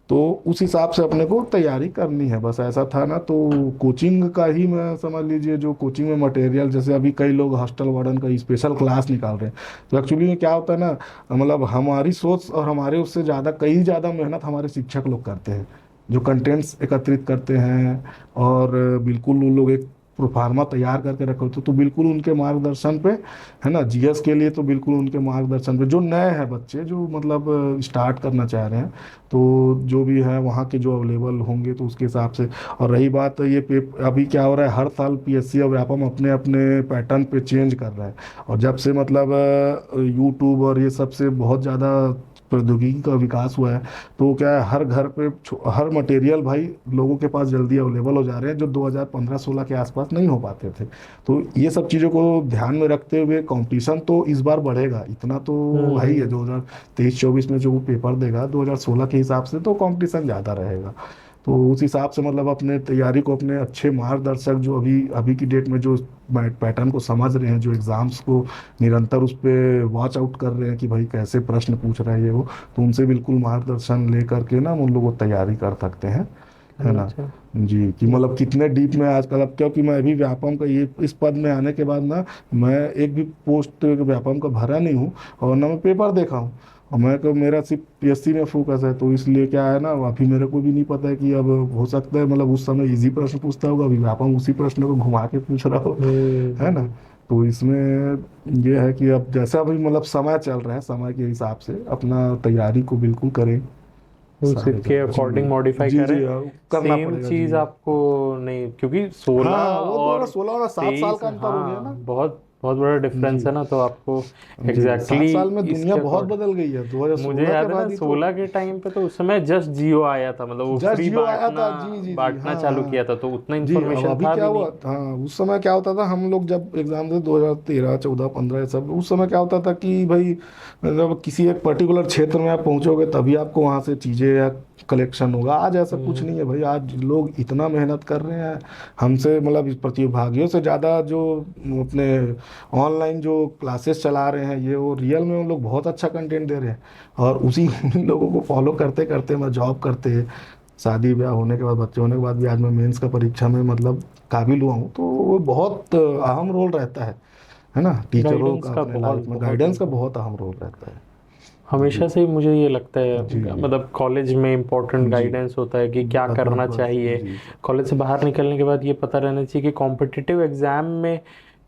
तो उस हिसाब से अपने को तैयारी करनी है, बस ऐसा था ना। तो कोचिंग का ही मैं समझ लीजिए, जो कोचिंग में मटेरियल, जैसे अभी कई लोग हॉस्टल वार्डन का स्पेशल क्लास निकाल रहे हैं, तो एक्चुअली में क्या होता है ना, मतलब हमारी सोच और हमारे उससे ज़्यादा कई ज़्यादा मेहनत हमारे शिक्षक लोग करते हैं, जो कंटेंट्स एकत्रित करते हैं, और बिल्कुल उन लोग एक प्रोफार्मा तैयार करके रखे होते, तो बिल्कुल उनके मार्गदर्शन पे, है ना, जीएस के लिए तो बिल्कुल उनके मार्गदर्शन पे, जो नए हैं बच्चे जो मतलब स्टार्ट करना चाह रहे हैं, तो जो भी है वहाँ के जो अवेलेबल होंगे तो उसके हिसाब से। और रही बात ये अभी क्या हो रहा है, हर साल पीएससी और व्यापम अपने अपने पैटर्न पे चेंज कर रहा है, और जब से मतलब यूट्यूब और ये सब से बहुत ज़्यादा प्रौद्योगिकी का विकास हुआ है, तो क्या है, हर घर पे हर मटेरियल भाई लोगों के पास जल्दी अवेलेबल हो जा रहे हैं, जो 2015-16 के आसपास नहीं हो पाते थे। तो ये सब चीज़ों को ध्यान में रखते हुए कंपटीशन तो इस बार बढ़ेगा, इतना तो है ही है। 2023-24 में जो वो पेपर देगा 2016 के हिसाब से तो कंपटीशन ज़्यादा रहेगा। तो उस हिसाब से मतलब अपने तैयारी को, अपने अच्छे मार्गदर्शक जो अभी अभी की डेट में जो पैटर्न को समझ रहे हैं, जो एग्ज़ाम्स को निरंतर उस पर वॉच आउट कर रहे हैं कि भाई कैसे प्रश्न पूछ रहे हैं ये वो, तो उनसे बिल्कुल मार्गदर्शन ले करके ना हम लोग वो तैयारी कर सकते हैं, है ना जी। कि मतलब कितने डीप में आजकल, अब क्योंकि मैं अभी व्यापम का ये इस पद में आने के बाद ना मैं एक भी पोस्ट व्यापम का भरा नहीं हूँ, और ना मैं पेपर देखा हूँ, और मैं को मेरा सिर्फ पीएससी में फोकस है, तो इसलिए क्या है ना, अभी मेरे को भी नहीं पता है कि अब हो सकता है मतलब उस समय इजी प्रश्न पूछता होगा, अभी व्यापम उसी प्रश्न को घुमा के पूछ रहा हो, है ना। तो इसमें ये है कि अब जैसा अभी मतलब समय चल रहा है, समय के हिसाब से अपना तैयारी को बिल्कुल करें, उसके अकॉर्डिंग मॉडिफाई करें, करना सेम पड़ेगा चीज जी। आपको नहीं, क्योंकि 16 और 16 और 7 साल का अंतर हो गया ना, बहुत बहुत बड़ा डिफरेंस है ना, तो आपको 7 साल में दुनिया बहुत बदल गई है। मुझे 2016 याद के है ना, बाद 16 के टाइम पे तो उस समय जस्ट जियो आया था, मतलब वो जस्ट फ्री जियो आया था, बांटना चालू किया था, तो उतना जी। अब इन्फॉर्मेशन अभी था क्या भी हुआ, नहीं। हाँ उस समय क्या होता था, हम लोग जब एग्जाम थे 2013, 14, 15 सब, उस समय क्या होता था कि भाई मतलब किसी एक पर्टिकुलर क्षेत्र में आप पहुंचोगे तभी आपको वहां से चीजें या कलेक्शन होगा। आज ऐसा कुछ नहीं है भाई, आज लोग इतना मेहनत कर रहे हैं हमसे, मतलब प्रतिभागियों से ज़्यादा जो अपने ऑनलाइन जो क्लासेस चला रहे हैं ये वो रियल में उन लोग बहुत अच्छा कंटेंट दे रहे हैं, और उसी उन लोगों को फॉलो करते करते मैं जॉब करते, शादी ब्याह होने के बाद, बच्चे होने के बाद भी आज मैं मेंस का परीक्षा में मतलब काबिल हुआ हूँ। तो वो बहुत अहम रोल रहता है ना, टीचरों गाइडेंस का का अपने बहुत लाइफ में बहुत गाइडेंस का बहुत अहम रोल रहता है। हमेशा से ही मुझे ये लगता है, जी। मतलब कॉलेज में इम्पोर्टेंट जी। गाइडेंस होता है कि क्या बस करना बस बस, चाहिए। जी कॉलेज से बाहर निकलने के बाद ये पता रहना चाहिए कि कॉम्पिटिटिव एग्जाम में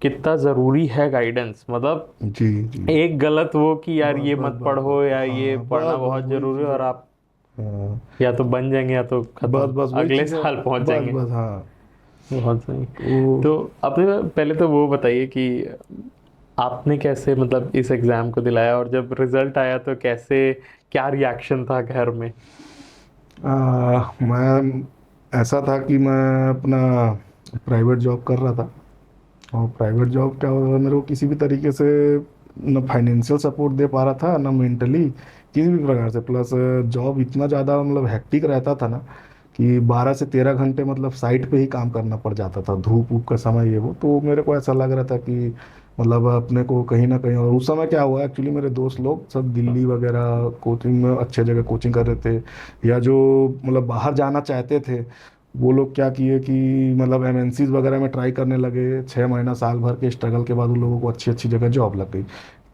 कितना ज़रूरी है गाइडेंस। मतलब जी जी। एक गलत वो कि यार बस ये बस मत बस पढ़ो बस, या ये हाँ पढ़ना बस बस बहुत वही ज़रूरी है, चीज़ है। और आप हाँ, या तो बन जाएंगे या तो बस खत्म, बस वही अगले चीज़ है। साल पहुंच बस जाएंगे। बस हाँ। बहुत सही। तो तो आपने पहले तो वो बताइए कि आपने कैसे मतलब इस एग्ज़ाम को दिलाया, और जब रिजल्ट आया तो कैसे, क्या रिएक्शन था घर में? मैं ऐसा था कि मैं अपना प्राइवेट जॉब कर रहा था, और प्राइवेट जॉब क्या होता था, मेरे को किसी भी तरीके से न फाइनेंशियल सपोर्ट दे पा रहा था, न मेंटली किसी भी प्रकार से। प्लस जॉब इतना ज़्यादा मतलब हेक्टिक रहता था ना कि 12 से 13 घंटे मतलब साइट पे ही काम करना पड़ जाता था, धूप वूप का समय ये वो। तो मेरे को ऐसा लग रहा था कि मतलब अपने को कहीं ना कहीं, और उस समय क्या हुआ एक्चुअली, मेरे दोस्त लोग सब दिल्ली वगैरह कोचिंग में अच्छे जगह कोचिंग कर रहे थे, या जो मतलब बाहर जाना चाहते थे वो लोग क्या किए कि मतलब एमएनसीज वगैरह में ट्राई करने लगे। 6 महीना साल भर के स्ट्रगल के बाद उन लोगों को अच्छी अच्छी जगह जॉब लग गई।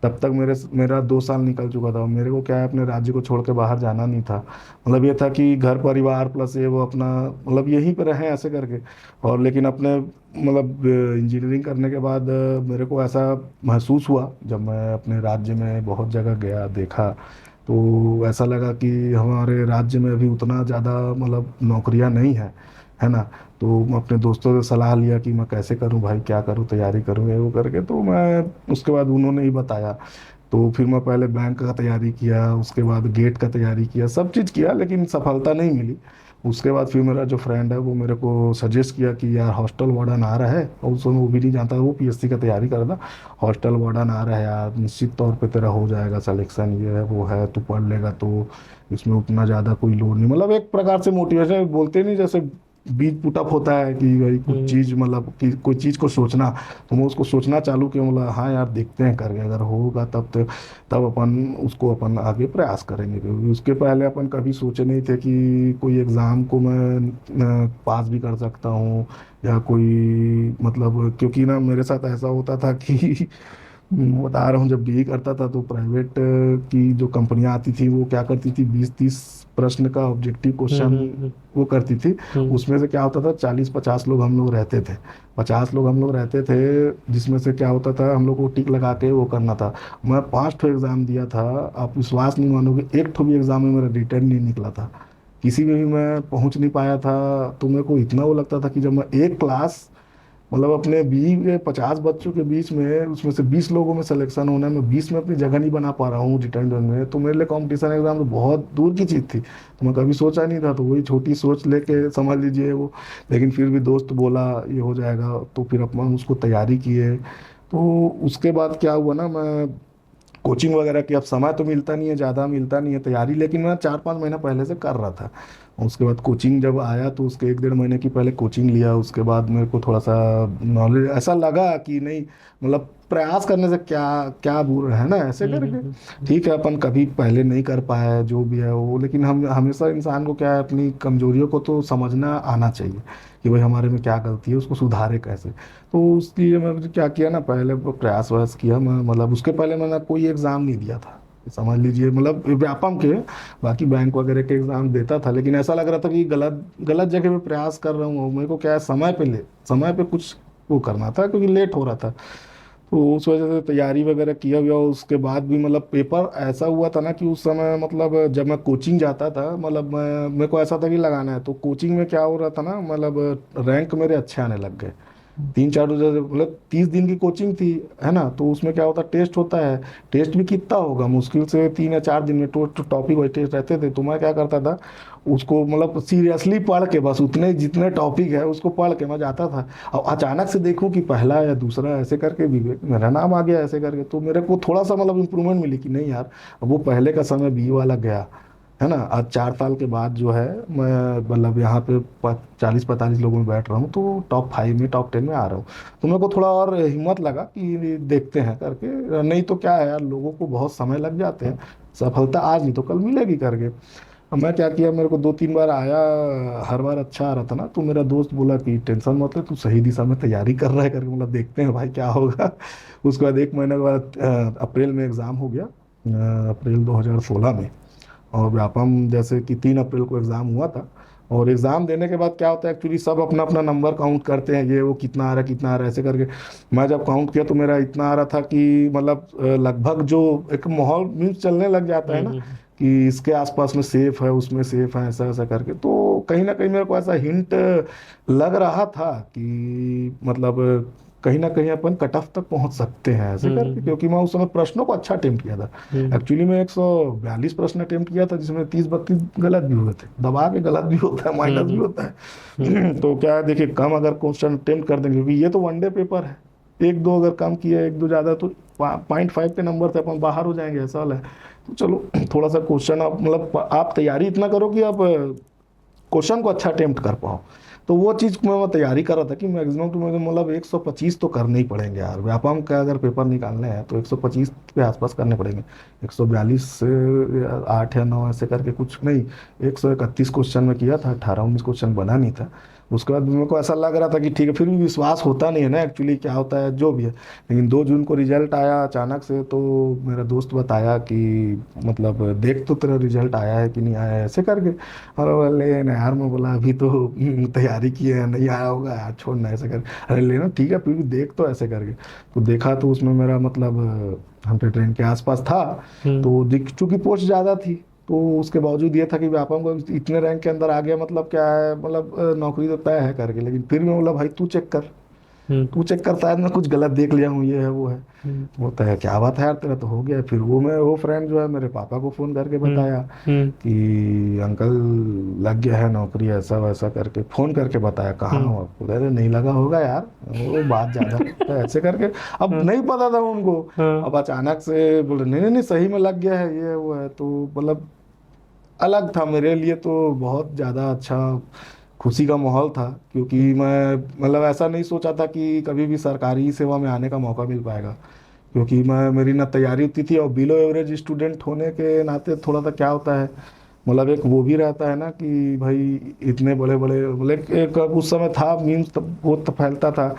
तब तक मेरा 2 साल निकल चुका था, और मेरे को क्या है अपने राज्य को छोड़ के बाहर जाना नहीं था। मतलब ये था कि घर परिवार प्लस ये वो अपना मतलब यहीं पे रहें ऐसे करके। और लेकिन अपने मतलब इंजीनियरिंग करने के बाद मेरे को ऐसा महसूस हुआ जब मैं अपने राज्य में बहुत जगह गया देखा, तो ऐसा लगा कि हमारे राज्य में अभी उतना ज़्यादा मतलब नौकरियां नहीं है, है ना। तो मैं अपने दोस्तों से सलाह लिया कि मैं कैसे करूं भाई, क्या करूं, तैयारी करूं ये वो करके। तो मैं उसके बाद उन्होंने ही बताया। तो फिर मैं पहले बैंक का तैयारी किया, उसके बाद गेट का तैयारी किया, सब चीज़ किया, लेकिन सफलता नहीं मिली। उसके बाद फिर मेरा जो फ्रेंड है वो मेरे को सजेस्ट किया कि यार हॉस्टल वार्डन आ रहा है, और उस समय वो भी नहीं जानता, वो पीएससी का तैयारी कर रहा। हॉस्टल वार्डन आ रहा है यार, निश्चित तौर पे तेरा हो जाएगा सिलेक्शन, ये है वो है, तू पढ़ लेगा तो इसमें उतना ज़्यादा कोई लोड नहीं। मतलब एक प्रकार से मोटिवेशन बोलते नहीं, जैसे बीज पुटअप होता है कि भाई कुछ चीज़ मतलब कि कोई चीज़ को सोचना, तो मैं उसको सोचना चालू किया, मतलब हाँ यार देखते हैं करके, अगर होगा तब तो तब अपन उसको अपन आगे प्रयास करेंगे। क्योंकि उसके पहले अपन कभी सोचे नहीं थे कि कोई एग्ज़ाम को मैं पास भी कर सकता हूँ, या कोई मतलब, क्योंकि ना मेरे साथ ऐसा होता था कि बता रहा हूँ, जब बीई करता था तो प्राइवेट की जो कंपनियां आती थी वो क्या करती थी, 20-30 प्रश्न का ऑब्जेक्टिव क्वेश्चन वो करती थी। उसमें से क्या होता था, 40-50 लोग हम लोग रहते थे, 50 लोग हम लोग रहते थे, जिसमें से क्या होता था हम लोग को टिक लगा के वो करना था। मैं 5 ठो एग्ज़ाम दिया था, आप विश्वास नहीं मानोगे, एक ठो भी एग्ज़ाम में मेरा रिटर्न नहीं निकला था, किसी में भी मैं पहुंच नहीं पाया था। तो मेरे को इतना वो लगता था कि जब मैं एक क्लास मतलब अपने 20 के 50 बच्चों के बीच में, उसमें से 20 लोगों में सिलेक्शन होना है, मैं 20 में अपनी जगह नहीं बना पा रहा हूँ रिटर्न में, तो मेरे लिए कंपटीशन एग्जाम तो बहुत दूर की चीज़ थी। तो मैं कभी सोचा नहीं था, तो वही छोटी सोच लेके समझ लीजिए वो। लेकिन फिर भी दोस्त बोला ये हो जाएगा, तो फिर अपन उसको तैयारी किए। तो उसके बाद क्या हुआ ना, मैं कोचिंग वगैरह की, अब समय तो मिलता नहीं है, ज़्यादा मिलता नहीं है तैयारी, लेकिन मैं 4-5 महीना पहले से कर रहा था। उसके बाद कोचिंग जब आया तो उसके 1-1.5 महीने की पहले कोचिंग लिया। उसके बाद मेरे को थोड़ा सा नॉलेज ऐसा लगा कि नहीं, मतलब प्रयास करने से क्या क्या बुरा है ना, ऐसे करके। ठीक है अपन कभी पहले नहीं कर पाए जो भी है वो, लेकिन हम हमेशा इंसान को क्या है, अपनी कमजोरियों को तो समझना आना चाहिए कि भाई हमारे में क्या गलती है, उसको सुधारे कैसे। तो उसके लिए मैंने क्या किया ना, पहले प्रयास व्यास किया मैं, मतलब उसके पहले मैंने कोई एग्ज़ाम नहीं दिया था, समझ लीजिए, मतलब व्यापम के, बाकी बैंक वगैरह के एग्ज़ाम देता था, लेकिन ऐसा लग रहा था कि गलत गलत जगह पे प्रयास कर रहा हूँ। मेरे को क्या है, समय पे कुछ वो करना था, क्योंकि लेट हो रहा था। तो उस वजह से तैयारी वगैरह किया हुआ। उसके बाद भी मतलब पेपर ऐसा हुआ था ना कि उस समय मतलब जब मैं कोचिंग जाता था, मतलब मेरे को ऐसा था कि लगाना है, तो कोचिंग में क्या हो रहा था ना, मतलब रैंक मेरे अच्छे आने लग गए। 3-4 रोज मतलब 30 दिन की कोचिंग थी, है ना। तो उसमें क्या होता, टेस्ट होता है, टेस्ट भी कितना होगा, मुश्किल से 3 या 4 दिन में टॉपिक वाइज टेस्ट रहते थे। तो मैं क्या करता था, उसको मतलब सीरियसली पढ़ के, बस उतने जितने टॉपिक है उसको पढ़ के मैं जाता था। और अचानक से देखूं कि पहला या दूसरा ऐसे करके भी मेरा नाम आ गया ऐसे करके, तो मेरे को थोड़ा सा मतलब इम्प्रूवमेंट मिली कि नहीं यार, अब वो पहले का समय बी वाला गया, है ना। आज 4 साल के बाद जो है मैं मतलब यहाँ पे 40-45 लोगों में बैठ रहा हूँ, तो टॉप 5 में टॉप 10 में आ रहा हूँ। तो मेरे को थोड़ा और हिम्मत लगा कि देखते हैं करके, नहीं तो क्या है यार, लोगों को बहुत समय लग जाते हैं, सफलता आज नहीं तो कल मिलेगी करके। अब मैं क्या किया, मेरे को 2-3 बार आया, हर बार अच्छा आ रहा था ना, तो मेरा दोस्त बोला कि टेंशन मत ले, तू सही दिशा में तैयारी कर रहा है करके, मतलब देखते हैं भाई क्या होगा। उसके बाद 1 महीने के बाद अप्रैल में एग्ज़ाम हो गया, अप्रैल 2016 में। और व्यापम जैसे कि 3 अप्रैल को एग्ज़ाम हुआ था। और एग्ज़ाम देने के बाद क्या होता है, एक्चुअली सब अपना अपना नंबर काउंट करते हैं, ये वो कितना आ रहा है कितना आ रहा है ऐसे करके। मैं जब काउंट किया तो मेरा इतना आ रहा था कि मतलब लगभग जो एक माहौल न्यूज़ चलने लग जाता है ना, कि इसके आसपास में सेफ है, उसमें सेफ है, ऐसा ऐसा करके। तो कहीं ना कहीं मेरे को ऐसा हिंट लग रहा था कि मतलब कहीं ना कहीं अपन कट ऑफ तक पहुंच सकते हैं ऐसे करके, क्योंकि मैं उस समय प्रश्नों को अच्छा अटेम्प्ट किया था। एक्चुअली मैं 142 प्रश्न अटेम्प्ट किया था, जिसमें 30-32 गलत भी हुए थे। दबा के गलत भी होता है, माइनस भी होता है। तो क्या है, देखिए कम अगर क्वेश्चन अटेम्प्ट कर देंगे, क्योंकि ये तो वनडे पेपर है, 1-2 अगर कम किया, 1-2 ज़्यादा, तो 0.5 के नंबर से अपन बाहर हो जाएंगे, ऐसा वाला है। तो चलो थोड़ा सा क्वेश्चन आप मतलब आप तैयारी इतना करो कि आप क्वेश्चन को अच्छा अटेम्प्ट कर पाओ। तो वो चीज़ मैं तैयारी कर रहा था कि मैक्सिमम तो मुझे मतलब 125 तो करने ही पड़ेंगे यार। व्यापम का अगर पेपर निकालने हैं तो 125 के आसपास करने पड़ेंगे। 142 से 8 या 9 ऐसे करके कुछ नहीं, 131 क्वेश्चन में किया था, 18-19 क्वेश्चन बना नहीं था। उसके बाद मेरे को ऐसा लग रहा था कि ठीक है, फिर भी विश्वास होता नहीं है ना एक्चुअली, क्या होता है जो भी है। लेकिन 2 जून को रिजल्ट आया अचानक से, तो मेरा दोस्त बताया कि मतलब देख तो तेरा रिजल्ट आया है कि नहीं आया है ऐसे करके। और बोले यार, मैं बोला अभी तो तैयारी की है, नहीं आया होगा यार, छोड़ना ऐसे कर। अरे लेना ठीक है, फिर भी देख तो ऐसे करके। तो देखा तो उसमें मेरा मतलब 100 के आसपास था। तो चूंकि पोस्ट ज़्यादा थी, तो उसके बावजूद ये था कि व्यापम को इतने रैंक के अंदर आ गया, मतलब क्या है, मतलब नौकरी तो तय है करके। लेकिन फिर मैं बोला भाई तू चेक कर, तू चेक कर, शायद मैं कुछ गलत देख लिया हूँ, ये है वो है। बोलता है क्या बात है यार, तेरा तो हो गया। फिर वो फ्रेंड जो है मेरे पापा को फ़ोन करके बताया कि अंकल लग गया है नौकरी, ऐसा वैसा करके फ़ोन करके बताया। कहाँ हो आपको? अरे नहीं लगा होगा यार, वो बात ज़्यादा करता है ऐसे करके। अब नहीं पता था उनको, अब अचानक से बोले नहीं नहीं नहीं सही में लग गया है, ये वो है। तो मतलब अलग था मेरे लिए, तो बहुत ज़्यादा अच्छा खुशी का माहौल था, क्योंकि मैं मतलब ऐसा नहीं सोचा था कि कभी भी सरकारी सेवा में आने का मौका मिल पाएगा। क्योंकि मेरी ना तैयारी होती थी, और बिलो एवरेज स्टूडेंट होने के नाते थोड़ा सा क्या होता है, मतलब एक वो भी रहता है ना कि भाई इतने बड़े बड़े मतलब एक उस समय था मीम्स, तब वो तो फैलता था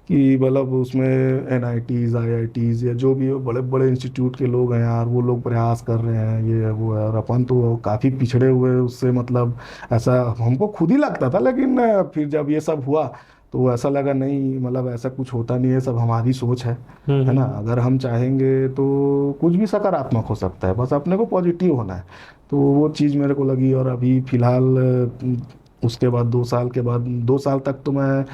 कि मतलब उसमें NITs IITs या जो भी हो, बड़े बड़े इंस्टीट्यूट के लोग हैं यार, वो लोग प्रयास कर रहे हैं, ये है वो है, और अपन तो काफ़ी पिछड़े हुए उससे, मतलब ऐसा हमको खुद ही लगता था। लेकिन फिर जब ये सब हुआ तो ऐसा लगा नहीं, मतलब ऐसा कुछ होता नहीं है, सब हमारी सोच है ना। अगर हम चाहेंगे तो कुछ भी सकारात्मक हो सकता है, बस अपने को पॉजिटिव होना है। तो वो चीज़ मेरे को लगी। और अभी फ़िलहाल उसके बाद 2 साल के बाद, 2 साल तक तो मैं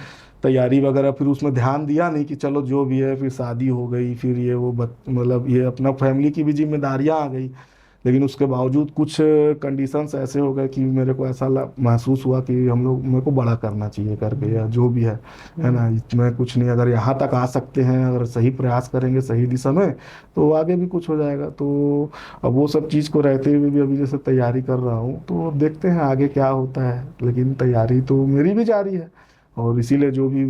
तैयारी वगैरह फिर उसमें ध्यान दिया नहीं, कि चलो जो भी है, फिर शादी हो गई, फिर ये वो मतलब ये अपना फैमिली की भी जिम्मेदारियां आ गई। लेकिन उसके बावजूद कुछ कंडीशंस ऐसे हो गए कि मेरे को ऐसा महसूस हुआ कि हम लोग मेरे को बड़ा करना चाहिए करके, या जो भी है ना। इसमें कुछ नहीं, अगर यहाँ तक आ सकते हैं, अगर सही प्रयास करेंगे सही दिशा में, तो आगे भी कुछ हो जाएगा। तो अब वो सब चीज़ को रहते हुए भी अभी जैसे तैयारी कर रहा हूँ, तो देखते हैं आगे क्या होता है। लेकिन तैयारी तो मेरी भी जारी है, और इसीलिए जो भी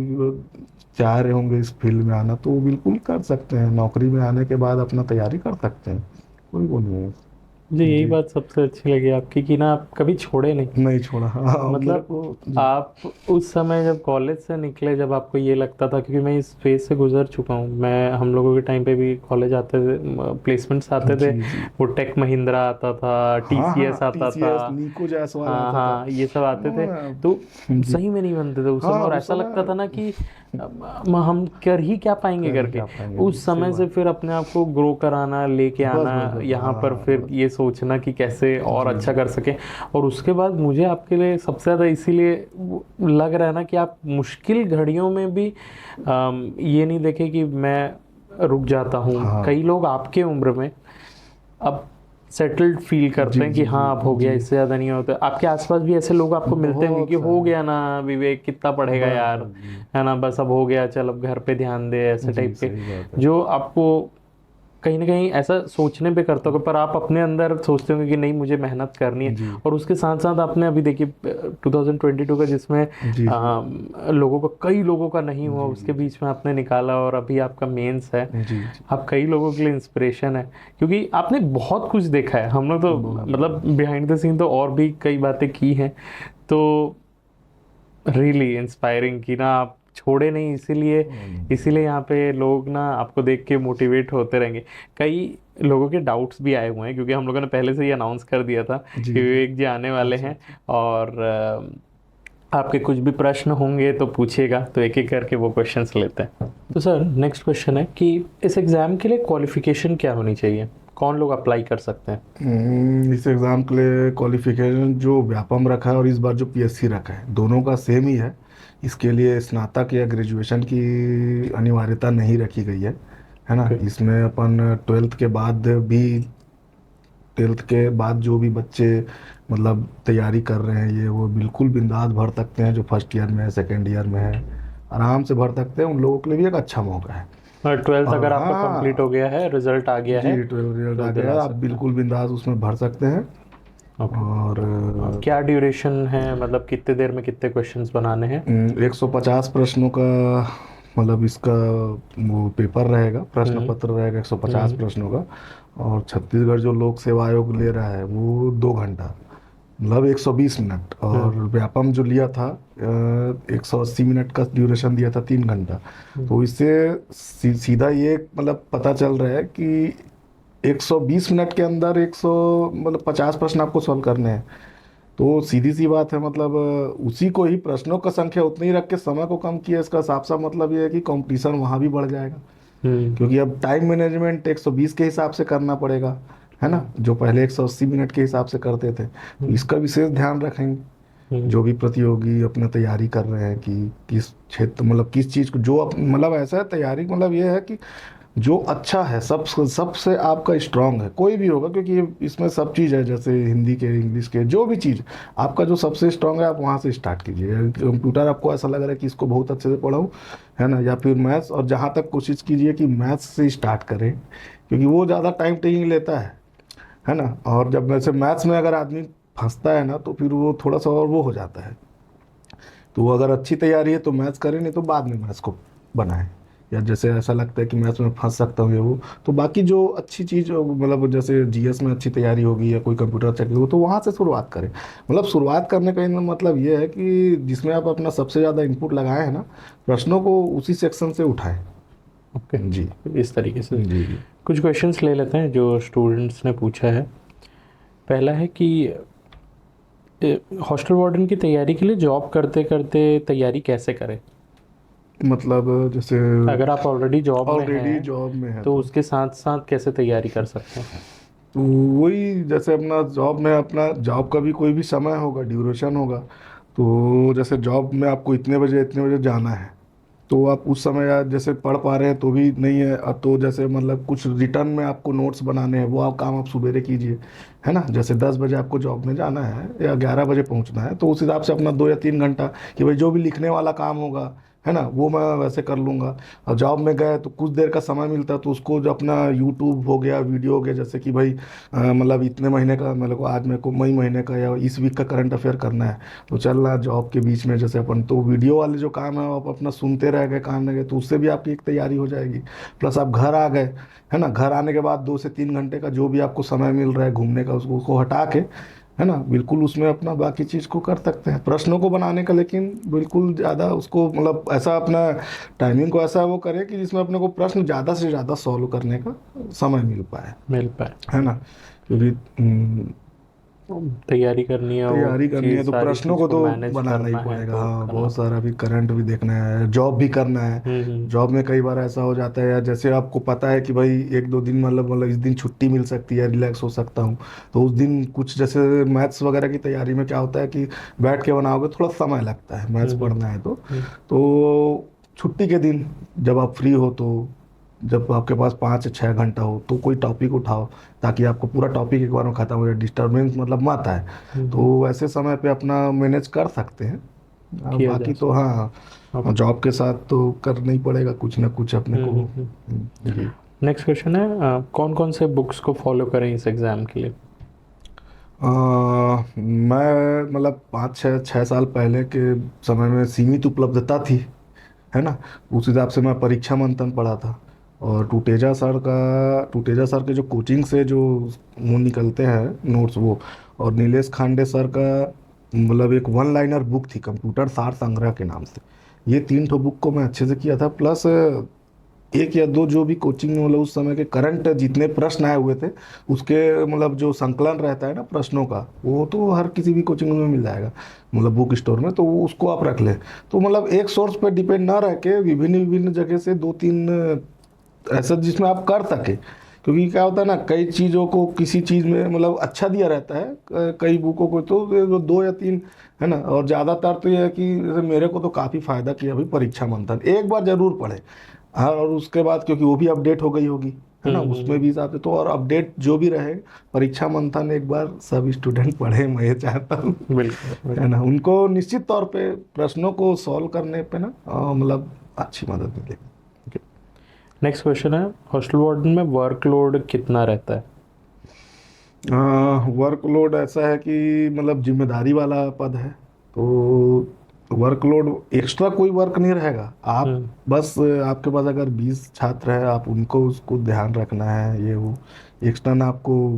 चाह रहे होंगे इस फील्ड में आना, तो वो बिल्कुल कर सकते हैं। नौकरी में आने के बाद अपना तैयारी कर सकते हैं, कोई वो नहीं है। मुझे यही जी। बात सबसे अच्छी लगी आपकी कि ना आप कभी छोड़े नहीं। नहीं छोड़ा, हाँ मतलब आप उस समय जब कॉलेज से निकले, जब आपको ये लगता था, क्योंकि मैं इस फेज से गुजर चुका हूँ, मैं हम लोगों के टाइम पे भी कॉलेज आते थे, प्लेसमेंट्स आते थे, वो टेक महिंद्रा आता था, TCS आता था, निको जायसवाल हाँ आता हाँ, था। ये सब आते थे। तो सही में नहीं बनते थे उस समय, और ऐसा लगता था ना कि हम कर ही क्या पाएंगे करके। उस समय से फिर अपने आप को ग्रो कराना, लेके आना यहाँ पर, फिर ये सोचना कि कैसे और अच्छा कर सके। और उसके बाद मुझे आपके लिए सबसे ज़्यादा इसीलिए लग रहा है ना कि आप मुश्किल घड़ियों में भी ये नहीं देखे कि मैं रुक जाता हूँ। कई लोग आपके उम्र में अब सेटल्ड फील करते हैं कि हाँ अब हो गया, इससे ज़्यादा नहीं होता। आपके आसपास भी ऐसे लोग आपको मिलते होंगे कि हो गया ना विवेक, कितना पढ़ेगा यार, है ना, बस अब हो गया, चल अब घर पे ध्यान दे, ऐसे टाइप के, जो आपको कहीं ना कहीं ऐसा सोचने पे करते हो, पर आप अपने अंदर सोचते हो कि नहीं मुझे मेहनत करनी है, और उसके साथ साथ आपने अभी देखिए 2022 का जिसमें जी लोगों का, कई लोगों का नहीं हुआ, उसके बीच में आपने निकाला और अभी आपका मेंस है। जी जी आप कई लोगों के लिए इंस्पिरेशन है, क्योंकि आपने बहुत कुछ देखा है। हम लोग तो मतलब बिहाइंड द सीन तो और भी कई बातें की हैं, तो रियली इंस्पायरिंग कि ना आप छोड़े नहीं, इसीलिए यहाँ पे लोग ना आपको देख के मोटिवेट होते रहेंगे। कई लोगों के डाउट्स भी आए हुए हैं, क्योंकि हम लोगों ने पहले से ही अनाउंस कर दिया था जी कि विवेक जी आने वाले हैं, और आपके कुछ भी प्रश्न होंगे तो पूछिएगा, तो एक एक करके वो क्वेश्चंस लेते हैं। तो सर नेक्स्ट क्वेश्चन है कि इस एग्ज़ाम के लिए क्वालिफिकेशन क्या होनी चाहिए, कौन लोग अप्लाई कर सकते हैं? इस एग्ज़ाम के लिए क्वालिफिकेशन जो व्यापम रखा है और इस बार जो पीएससी रखा है, दोनों का सेम ही है। इसके लिए स्नातक या ग्रेजुएशन की अनिवार्यता नहीं रखी गई है ना। Okay. इसमें अपन 12th के बाद जो भी बच्चे मतलब तैयारी कर रहे हैं, ये वो बिल्कुल बिंदास भर सकते हैं। जो फर्स्ट ईयर में है, सेकेंड ईयर में है, आराम से भर सकते हैं। उन लोगों के लिए भी एक अच्छा मौका है। और 12th अगर आपका हाँ, कंप्लीट हो गया है, रिजल्ट आ गया है, जी 12 रिजल्ट तो आ दिला गया, आप सकते हैं। बिल्कुल बिंदास उसमें भर सकते हैं। Okay. और क्या ड्यूरेशन है, मतलब कितने देर में कितने क्वेश्चंस बनाने हैं? 150 प्रश्नों का मतलब इसका वो पेपर रहेगा, प्रश्न हम्म। पत्र रहेगा 150 प्रश्नों का। और छत्तीसगढ़ जो लोक सेवा आयोग ले रहा है वो 2 घंटा, मतलब 120 मिनट। और व्यापम जो लिया था 180 मिनट का ड्यूरेशन दिया था, 3 घंटा। तो इससे सीधा ये मतलब पता चल रहा है कि 120 मिनट के अंदर 50 प्रश्न आपको सॉल्व करने हैं। तो सीधी सी बात है, मतलब उसी को ही प्रश्नों का संख्या उतनी ही रख के समय को कम किया। इसका साफ साफ मतलब ये है कि कंपटीशन वहाँ भी बढ़ जाएगा, क्योंकि अब टाइम मैनेजमेंट 120 के हिसाब से करना पड़ेगा, है ना, जो पहले 180 मिनट के हिसाब से करते थे। तो इसका विशेष ध्यान रखेंगे जो भी प्रतियोगी अपना तैयारी कर रहे हैं कि किस क्षेत्र मतलब किस चीज़ को जो मतलब ऐसा है तैयारी मतलब ये है कि जो अच्छा है सबसे आपका स्ट्रांग है, कोई भी होगा, क्योंकि ये इसमें सब चीज़ है। जैसे हिंदी के, इंग्लिश के, जो भी चीज़ आपका जो सबसे स्ट्रांग है, आप वहाँ से स्टार्ट कीजिए। कंप्यूटर आपको ऐसा लग रहा है कि इसको बहुत अच्छे से पढ़ाऊँ, है ना, या फिर मैथ्स, और जहाँ तक कोशिश कीजिए कि मैथ्स से स्टार्ट करें, क्योंकि वो ज़्यादा टाइम टेकिंग लेता है ना। और जब वैसे मैथ्स में अगर आदमी फंसता है ना, तो फिर वो थोड़ा सा और वो हो जाता है। तो अगर अच्छी तैयारी है तो मैथ्स करें, नहीं तो बाद में मैथ्स को बनाएं। या जैसे ऐसा लगता है कि मैथ्स में फंस सकता हूँ ये वो, तो बाकी जो अच्छी चीज़ मतलब जैसे जीएस में अच्छी तैयारी होगी या कोई कंप्यूटर चेक होगी, तो वहाँ से शुरुआत करें। मतलब शुरुआत करने का मतलब ये है कि जिसमें आप अपना सबसे ज़्यादा इनपुट लगाए हैं ना, प्रश्नों को उसी सेक्शन से उठाएं। ओके जी, इस तरीके से जी कुछ क्वेश्चंस ले लेते हैं जो स्टूडेंट्स ने पूछा है। पहला है कि हॉस्टल वार्डन की तैयारी के लिए जॉब करते करते तैयारी कैसे करें? मतलब जैसे अगर आप ऑलरेडी जॉब में हैं, तो उसके साथ साथ कैसे तैयारी कर सकते हैं? तो वही जैसे अपना जॉब का भी कोई भी समय होगा, ड्यूरेशन होगा। तो जैसे जॉब में आपको इतने बजे जाना है, तो आप उस समय यार जैसे पढ़ पा रहे हैं तो भी नहीं है, तो जैसे मतलब कुछ रिटर्न में आपको नोट्स बनाने हैं, वो काम आप सुबेरे कीजिए, है ना। जैसे 10 बजे आपको जॉब में जाना है या 11 बजे पहुंचना है, तो उस हिसाब से अपना 2 या 3 घंटा कि भाई जो भी लिखने वाला काम होगा, है ना, वो मैं वैसे कर लूँगा। और जॉब में गए तो कुछ देर का समय मिलता है, तो उसको जो अपना यूट्यूब हो गया, वीडियो हो गया, जैसे कि भाई मतलब इतने महीने का मेरे को आज मेरे को मई महीने का या इस वीक का करंट अफेयर करना है, तो चल रहा है जॉब के बीच में जैसे अपन तो वीडियो वाले जो काम है आप अपना सुनते रह गए, काम लगे, तो उससे भी आपकी एक तैयारी हो जाएगी। प्लस आप घर आ गए, है ना, घर आने के बाद 2 से 3 घंटे का जो भी आपको समय मिल रहा है घूमने का, उसको हटा के, है ना, बिल्कुल उसमें अपना बाकी चीज़ को कर सकते हैं, प्रश्नों को बनाने का। लेकिन बिल्कुल ज़्यादा उसको मतलब ऐसा अपना टाइमिंग को ऐसा वो करें कि जिसमें अपने को प्रश्न ज़्यादा से ज़्यादा सॉल्व करने का समय मिल पाए, है ना। क्योंकि तैयारी करनी है तो प्रश्नों को तो मैनेज बनाना ही करना है, पड़ेगा। तो हाँ, करना बहुत सारा भी करंट भी देखना है, जॉब भी करना है। जॉब में कई बार ऐसा हो जाता है, या जैसे आपको पता है कि भाई 1-2 दिन मतलब इस दिन छुट्टी मिल सकती है, रिलैक्स हो सकता हूँ, तो उस दिन कुछ जैसे मैथ्स वगैरह की तैयारी में क्या होता है कि बैठ के बनाओगे थोड़ा समय लगता है, मैथ्स पढ़ना है तो छुट्टी के दिन जब आप फ्री हो, तो जब आपके पास 5 से 6 घंटा हो, तो कोई टॉपिक उठाओ ताकि आपको पूरा टॉपिक एक बार में खत्म हो जाए, डिस्टर्बेंस मतलब मत आए। तो ऐसे समय पे अपना मैनेज कर सकते हैं। बाकी तो हाँ, जॉब के साथ तो करना ही पड़ेगा कुछ ना कुछ अपने को। जी। नेक्स्ट क्वेश्चन है, कौन कौन से बुक्स को फॉलो करें इस एग्ज़ाम के लिए? मैं मतलब 5-6 साल पहले के समय में सीमित उपलब्धता थी, है ना, उस हिसाब से मैं परीक्षा मंथन पढ़ा था। और टूटेजा सर के जो कोचिंग से जो वो निकलते हैं नोट्स वो, और नीलेश खांडे सर का मतलब एक वन लाइनर बुक थी कंप्यूटर सार संग्रह के नाम से, ये 3 ठो बुक को मैं अच्छे से किया था। प्लस एक या दो जो भी कोचिंग में मतलब उस समय के करंट जितने प्रश्न आए हुए थे उसके मतलब जो संकलन रहता है ना प्रश्नों का, वो तो हर किसी भी कोचिंग में मिल जाएगा मतलब बुक स्टोर में, तो वो उसको आप रख लें। तो मतलब एक सोर्स पर डिपेंड ना रह के विभिन्न विभिन्न जगह से 2-3 ऐसा जिसमें आप कर सके, क्योंकि क्या होता है ना, कई चीज़ों को किसी चीज़ में मतलब अच्छा दिया रहता है, कई बुकों को तो ये जो 2 या 3 है ना, और ज़्यादातर तो ये है कि जैसे मेरे को तो काफ़ी फ़ायदा किया भाई परीक्षा मंथन, एक बार ज़रूर पढ़े। हाँ, और उसके बाद क्योंकि वो भी अपडेट हो गई होगी, है ना, उसमें भी हिसाब से तो, और अपडेट जो भी रहे परीक्षा मंथन एक बार सब स्टूडेंट पढ़े, मैं ये चाहता हूँ, बिल्कुल। है ना, उनको निश्चित तौर पे प्रश्नों को सॉल्व करने पे ना मतलब अच्छी मदद मिलेगी। नेक्स्ट क्वेश्चन है, हॉस्टल वार्डन में वर्कलोड कितना रहता है? वर्कलोड ऐसा है कि मतलब जिम्मेदारी वाला पद है, तो वर्कलोड एक्स्ट्रा कोई वर्क नहीं रहेगा। आप बस आपके पास अगर 20 छात्र है, आप उनको उसको ध्यान रखना है, ये वो एक्स्ट्रा ना आपको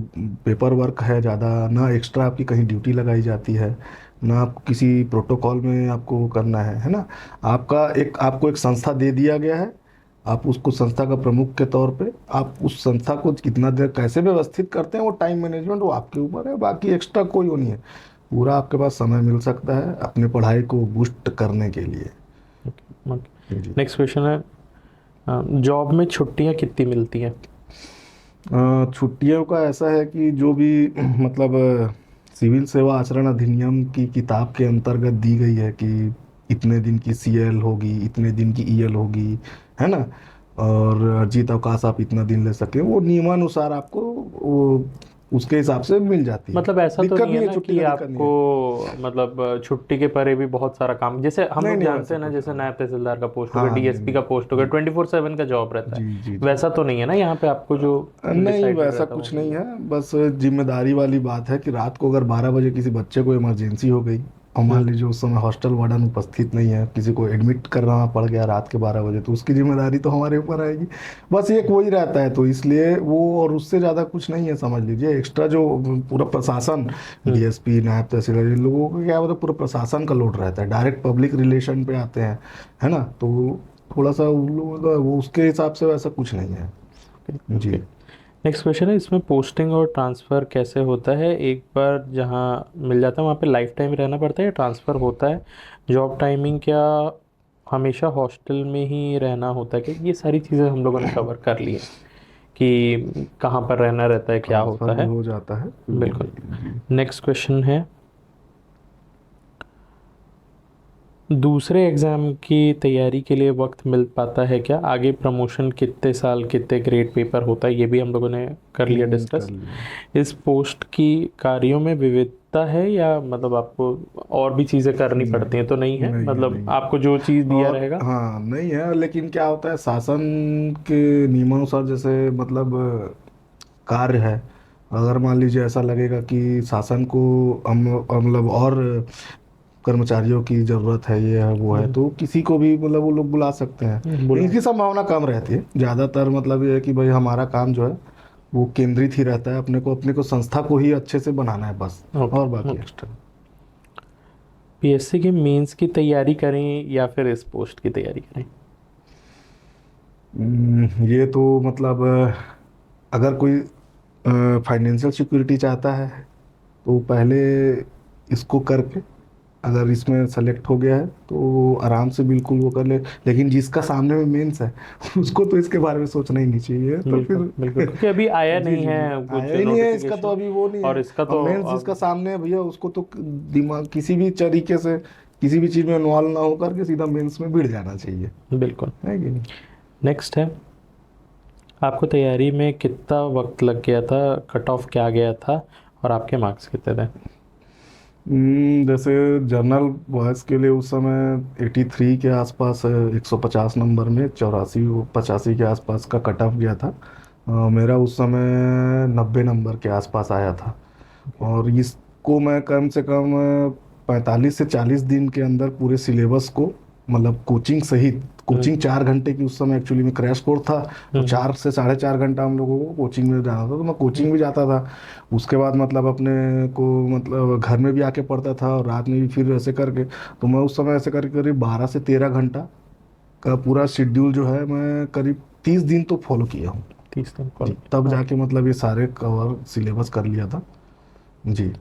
पेपर वर्क है ज़्यादा, ना एक्स्ट्रा आपकी कहीं ड्यूटी लगाई जाती है, ना आपको किसी प्रोटोकॉल में आपको करना है ना। आपको एक संस्था दे दिया गया है, आप उसको संस्था का प्रमुख के तौर पे आप उस संस्था को कितना देर कैसे व्यवस्थित करते हैं वो टाइम मैनेजमेंट वो आपके ऊपर है, बाकी एक्स्ट्रा कोई वो नहीं है, पूरा आपके पास समय मिल सकता है अपने पढ़ाई को बूस्ट करने के लिए। जी। नेक्स्ट क्वेश्चन है, जॉब में छुट्टियां कितनी मिलती हैं? छुट्टियों का ऐसा है कि जो भी मतलब सिविल सेवा आचरण अधिनियम की किताब के अंतर्गत दी गई है कि इतने दिन की सीएल होगी, इतने दिन की ईएल होगी, है ना, और अर्जित अवकाश आप इतना दिन ले सके, वो नियमानुसार आपको वो उसके हिसाब से मिल जाती है। मतलब ऐसा तो दिक्कत नहीं है ना छुट्टी कि का दिक्कत नहीं है। आपको मतलब छुट्टी के परे भी बहुत सारा काम, जैसे हम नहीं, लोग नहीं, जानते हैं ना, वैसा जैसे नायब तहसीलदार का पोस्ट हाँ, होगा, नहीं, डीएसपी का पोस्ट होगा, 24/7 का जॉब रहता जी, है, जी, जी। वैसा तो नहीं है ना यहाँ पे आपको जो नहीं, डिसाइडेड वैसा रहता कुछ वो नहीं है, बस जिम्मेदारी वाली बात है कि रात को अगर 12 बजे किसी बच्चे को इमरजेंसी हो गई और मान लीजिए उस समय हॉस्टल वार्डन उपस्थित नहीं है, किसी को एडमिट करना पड़ गया रात के 12 बजे, तो उसकी जिम्मेदारी तो हमारे ऊपर आएगी। बस एक वही रहता है, तो इसलिए वो, और उससे ज़्यादा कुछ नहीं है, समझ लीजिए एक्स्ट्रा जो पूरा प्रशासन डीएसपी नायब तहसीलदार इन लोगों को क्या होता है, पूरा प्रशासन का लोड रहता है, डायरेक्ट पब्लिक रिलेशन पे आते हैं, है ना, तो थोड़ा सा उन लोगों का वो उसके हिसाब से वैसा कुछ नहीं है। जी। नेक्स्ट क्वेश्चन है, इसमें पोस्टिंग और ट्रांसफ़र कैसे होता है? एक बार जहाँ मिल जाता है वहाँ पे लाइफ टाइम रहना पड़ता है या ट्रांसफ़र होता है? जॉब टाइमिंग क्या हमेशा हॉस्टल में ही रहना होता है? कि ये सारी चीज़ें हम लोगों ने कवर कर ली है कि कहाँ पर रहना रहता है, क्या होता ट्रांसफर है। भी हो जाता है। बिल्कुल। नेक्स्ट क्वेश्चन है, दूसरे एग्ज़ाम की तैयारी के लिए वक्त मिल पाता है क्या? आगे प्रमोशन कितने साल कितने ग्रेड पेपर होता है, ये भी हम लोगों ने कर लिया डिस्कस। इस पोस्ट की कार्यों में विविधता है या मतलब आपको और भी चीज़ें करनी पड़ती हैं? तो नहीं है, नहीं, मतलब नहीं। आपको जो चीज़ दिया और रहेगा। हाँ नहीं है, लेकिन क्या होता है शासन के नियमानुसार, जैसे मतलब कार्य है, अगर मान लीजिए ऐसा लगेगा कि शासन को मतलब और कर्मचारियों की जरूरत है, ये है वो है, तो किसी को भी मतलब वो लोग बुला सकते हैं, बुला- इनकी संभावना कम रहती है। ज़्यादातर मतलब ये है कि भाई हमारा काम जो है वो केंद्रित ही रहता है, अपने को संस्था को ही अच्छे से बनाना है बस, ओके, और बाकी ओके। एक्स्ट्रा। पीएससी के मेंस की तैयारी करें या फिर इस पोस्ट की तैयारी करें? ये तो मतलब अगर कोई फाइनेंशियल सिक्योरिटी चाहता है तो पहले इसको करके अगर इसमें सेलेक्ट हो गया है तो आराम से बिल्कुल वो कर ले, लेकिन जिसका सामने में मेंस है उसको तो इसके बारे में सोचना ही नहीं चाहिए। तो फिर बिल्कुल, क्योंकि अभी आया जी, नहीं जी, है जी। कुछ आया ही नहीं है, इसका नोटिफिकेशन, तो अभी वो नहीं और है। इसका तो मेंस जिसका सामने है भैया, उसको तो दिमाग किसी भी तरीके से किसी भी चीज़ में इन्वॉल्व ना होकर के सीधा मेंस में भिड़ जाना चाहिए, बिल्कुल। है कि नहीं। नेक्स्ट है, आपको तैयारी में कितना वक्त लग गया था, कट ऑफ क्या गया था और आपके मार्क्स कितने थे? जैसे जनरल बॉयज़ के लिए उस समय 83 के आसपास 150 नंबर में 84-85 के आसपास का कट ऑफ गया था। मेरा उस समय 90 नंबर के आसपास आया था। और इसको मैं कम से कम 45 से 40 दिन के अंदर पूरे सिलेबस को, मतलब कोचिंग सहित, कोचिंग 4 घंटे की उस समय एक्चुअली में क्रैश कोर्स था, तो 4 से 4.5 घंटा हम लोगों को कोचिंग में जाना था, तो मैं कोचिंग भी जाता था। उसके बाद मतलब अपने को मतलब घर में भी आके पढ़ता था और रात में भी फिर ऐसे करके, तो मैं उस समय ऐसे करके करीब 12 से 13 घंटा का पूरा शेड्यूल जो है मैं करीब 30 दिन तो फॉलो किया हूँ। 30 दिन जी, तब जाके मतलब ये सारे कवर सिलेबस कर लिया था जी।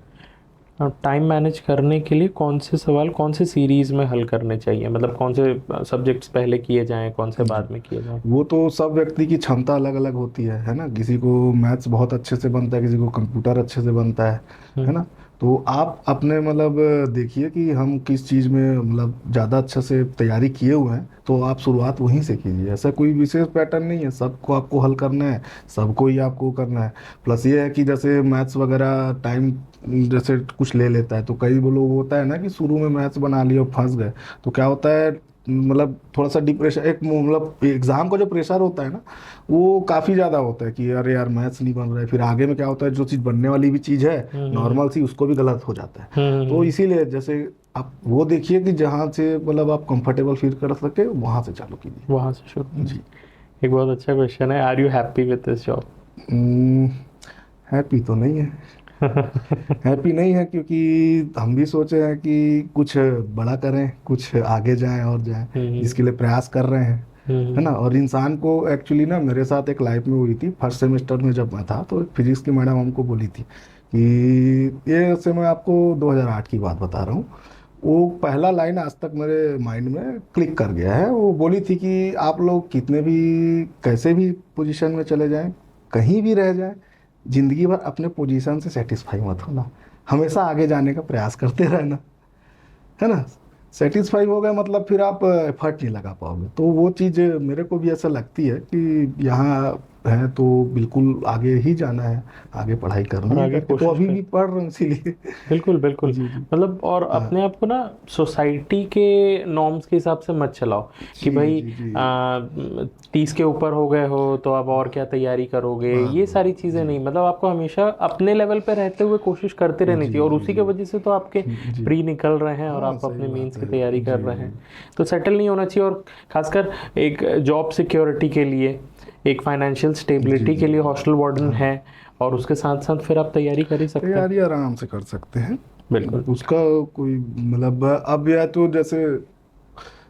टाइम मैनेज करने के लिए कौन से सवाल कौन से सीरीज में हल करने चाहिए, मतलब कौन से सब्जेक्ट्स पहले किए जाएं, कौन से बाद में किए जाएं? वो तो सब व्यक्ति की क्षमता अलग अलग होती है ना। किसी को मैथ्स बहुत अच्छे से बनता है, किसी को कंप्यूटर अच्छे से बनता है ना। तो आप अपने मतलब देखिए कि हम किस चीज़ में मतलब ज़्यादा अच्छे से तैयारी किए हुए हैं, तो आप शुरुआत वहीं से कीजिए। ऐसा कोई विशेष पैटर्न नहीं है, सबको आपको हल करना है, सबको ही आपको करना है। प्लस ये है कि जैसे मैथ्स वगैरह टाइम जैसे कुछ ले लेता है, तो कई वो लोग होता है ना कि शुरू में मैथ्स बना लिए और फंस गए, तो क्या होता है मतलब थोड़ा सा डिप्रेशन, एक मतलब एग्जाम का जो प्रेशर होता है ना, वो काफ़ी ज़्यादा होता है कि अरे यार मैथ्स नहीं बन रहा है। फिर आगे में क्या होता है, जो चीज़ बनने वाली भी चीज़ है नॉर्मल सी, उसको भी गलत हो जाता है। तो इसीलिए जैसे आप वो देखिए कि जहाँ से मतलब आप कंफर्टेबल फील कर सके वहाँ से चालू कीजिए। वहाँ से शुरू। जी। एक बहुत अच्छा क्वेश्चन है, are you happy with this job? Happy तो नहीं है। हैप्पी नहीं है क्योंकि हम भी सोचे हैं कि कुछ बड़ा करें, कुछ आगे जाएं और जाएं, जिसके लिए प्रयास कर रहे हैं, है ना। और इंसान को एक्चुअली ना, मेरे साथ एक लाइफ में हुई थी फर्स्ट सेमेस्टर में जब मैं था, तो फिजिक्स की मैडम हमको बोली थी कि ये से मैं आपको 2008 की बात बता रहा हूँ। वो पहला लाइन आज तक मेरे माइंड में क्लिक कर गया है। वो बोली थी कि आप लोग कितने भी कैसे भी पोजीशन में चले जाएं, कहीं भी रह जाएं, जिंदगी भर अपने पोजीशन से सेटिस्फाई मत होना, हमेशा आगे जाने का प्रयास करते रहना, है ना। सेटिस्फाई हो गए मतलब फिर आप एफर्ट नहीं लगा पाओगे। तो वो चीज़ मेरे को भी ऐसा लगती है कि यहाँ है तो बिल्कुल आगे ही जाना है, आगे पढ़ाई करनी और है आगे करके, तो कोशिश अभी कर। भी पढ़ रहा हूँ इसीलिए। बिल्कुल बिल्कुल। जी जी। मतलब और अपने आप को ना सोसाइटी के नॉर्म्स के हिसाब से मत चलाओ कि जी भाई जी जी। 30 के ऊपर हो गए हो तो अब और क्या तैयारी करोगे, ये सारी चीज़ें नहीं। मतलब आपको हमेशा अपने लेवल पे रहते हुए कोशिश करते रहनी चाहिए, और उसी की वजह से तो आपके जी। प्री निकल रहे हैं और हाँ, आप सही अपने बात मेंस की है। तैयारी कर जी रहे जी। हैं। तो सेटल नहीं होना चाहिए, और खासकर एक जॉब सिक्योरिटी के लिए, एक फाइनेंशियल स्टेबिलिटी के लिए हॉस्टल वार्डन है, और उसके साथ साथ फिर आप तैयारी कर ही सकते हैं। तैयारी आराम से कर सकते हैं, बिल्कुल। उसका कोई मतलब अब या तो जैसे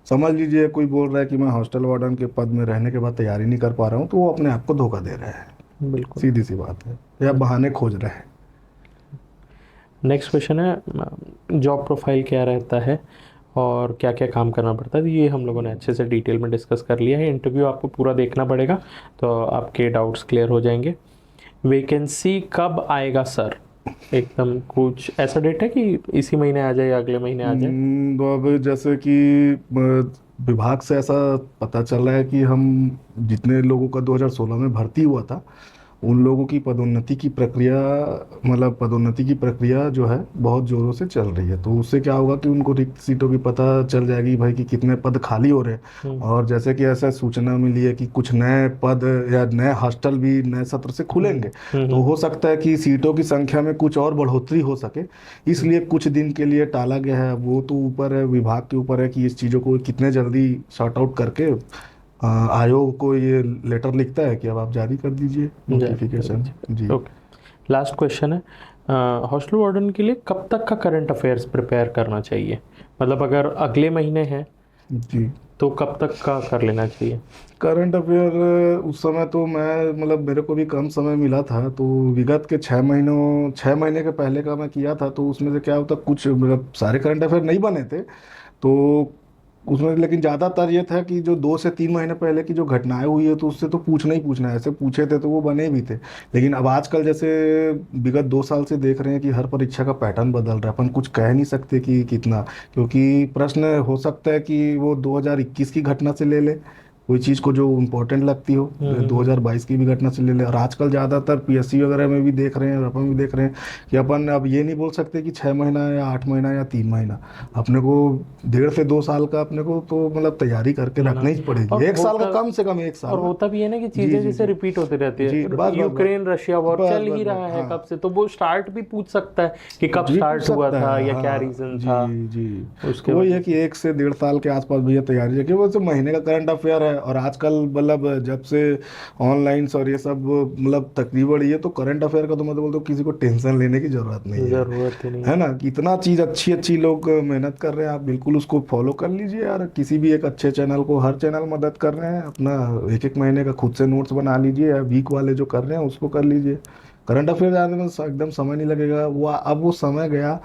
समझ लीजिए कोई बोल रहा है कि मैं हॉस्टल वार्डन के पद में रहने के बाद तैयारी नहीं कर पा रहा हूँ, तो वो अपने आप को धोखा दे रहा है, बिल्कुल। सीधी सी बात है, या बहाने खोज रहे हैं। नेक्स्ट क्वेश्चन है, जॉब प्रोफाइल क्या रहता है और क्या क्या काम करना पड़ता है? ये हम लोगों ने अच्छे से डिटेल में डिस्कस कर लिया है। इंटरव्यू आपको पूरा देखना पड़ेगा तो आपके डाउट्स क्लियर हो जाएंगे। वैकेंसी कब आएगा सर? एकदम कुछ ऐसा डेट है कि इसी महीने आ जाए या अगले महीने आ जाए? तो अब जैसे कि विभाग से ऐसा पता चल रहा है कि हम जितने लोगों का 2016 में भर्ती हुआ था, उन लोगों की पदोन्नति की प्रक्रिया, मतलब पदोन्नति की प्रक्रिया जो है बहुत ज़ोरों से चल रही है। तो उससे क्या होगा कि उनको रिक्त सीटों की पता चल जाएगी भाई कि कितने पद खाली हो रहे हैं। और जैसे कि ऐसा सूचना मिली है कि कुछ नए पद या नए हॉस्टल भी नए सत्र से खुलेंगे, तो हो सकता है कि सीटों की संख्या में कुछ और बढ़ोतरी हो सके, इसलिए कुछ दिन के लिए टाला गया है। वो तो ऊपर है, विभाग के ऊपर है कि इस चीज़ों को कितने जल्दी सॉर्ट आउट करके आयोग को ये लेटर लिखता है कि अब आप जारी कर दीजिए नोटिफिकेशन। जी। ओके, लास्ट क्वेश्चन है, हॉस्टल वार्डन के लिए कब तक का करंट अफेयर्स प्रिपेयर करना चाहिए? मतलब अगर अगले महीने है जी, तो कब तक का कर लेना चाहिए? करंट अफेयर उस समय तो मैं मतलब मेरे को भी कम समय मिला था, तो विगत के 6 महीने के पहले का मैं किया था। तो उसमें से क्या होता, कुछ मतलब सारे करंट अफेयर नहीं बने थे, तो उसमें लेकिन ज़्यादातर ये था कि जो 2 से 3 महीने पहले की जो घटनाएं हुई है, तो उससे तो पूछना ही पूछना है। ऐसे पूछे थे तो वो बने भी थे। लेकिन अब आजकल जैसे विगत 2 साल से देख रहे हैं कि हर परीक्षा का पैटर्न बदल रहा है, अपन कुछ कह नहीं सकते कि कितना, क्योंकि प्रश्न हो सकता है कि वो 2021 की घटना से ले ले, कोई चीज़ को जो इम्पोर्टेंट लगती हो, 2022 की भी घटना से ले ले। और आजकल ज़्यादातर पीएससी वगैरह में भी देख रहे हैं, अपन भी देख रहे हैं कि अपन अब ये नहीं बोल सकते कि 6 महीना या 8 महीना या 3 महीना, अपने को 1.5 से 2 साल का अपने को तो मतलब तैयारी करके रखनी ही पड़ेगी। और 1 साल का, होता- कम से कम 1 साल। और होता भी है ना कि जी, चीजें जी, जैसे जी। रिपीट होती रहती जी, है। बस, बस, यूक्रेन रशिया वॉर बस, चल बस, ही रहा बस, है हाँ। कब से, तो वो स्टार्ट भी पूछ सकता है कि कब जी, स्टार्ट पूछ हुआ सकता था है, या क्या हाँ, रीजन जी, था। जी। उसके वही वजह है कि 1 से 1.5 साल के आसपास भैया तैयारी रखिए। वो तो महीने का करंट अफेयर है, और आजकल मतलब जब से ऑनलाइन और ये सब मतलब तकरीबन ये, तो करंट अफेयर का तो मैं तो बोलता हूँ किसी को टेंशन लेने की जरूरत नहीं है। जरूरत ही नहीं है ना, कि इतना चीज़ अच्छी अच्छी लोग मेहनत कर रहे हैं, आप बिल्कुल उसको फॉलो कर लीजिए यार। किसी भी एक अच्छे चैनल को, हर चैनल मदद कर रहे हैं, अपना 1-1 महीने का खुद से नोट्स बना लीजिए, या वीक वाले जो कर रहे हैं उसको कर लीजिए। करंट अफेयर जानने में एकदम समय नहीं लगेगा। वो अब वो समय गया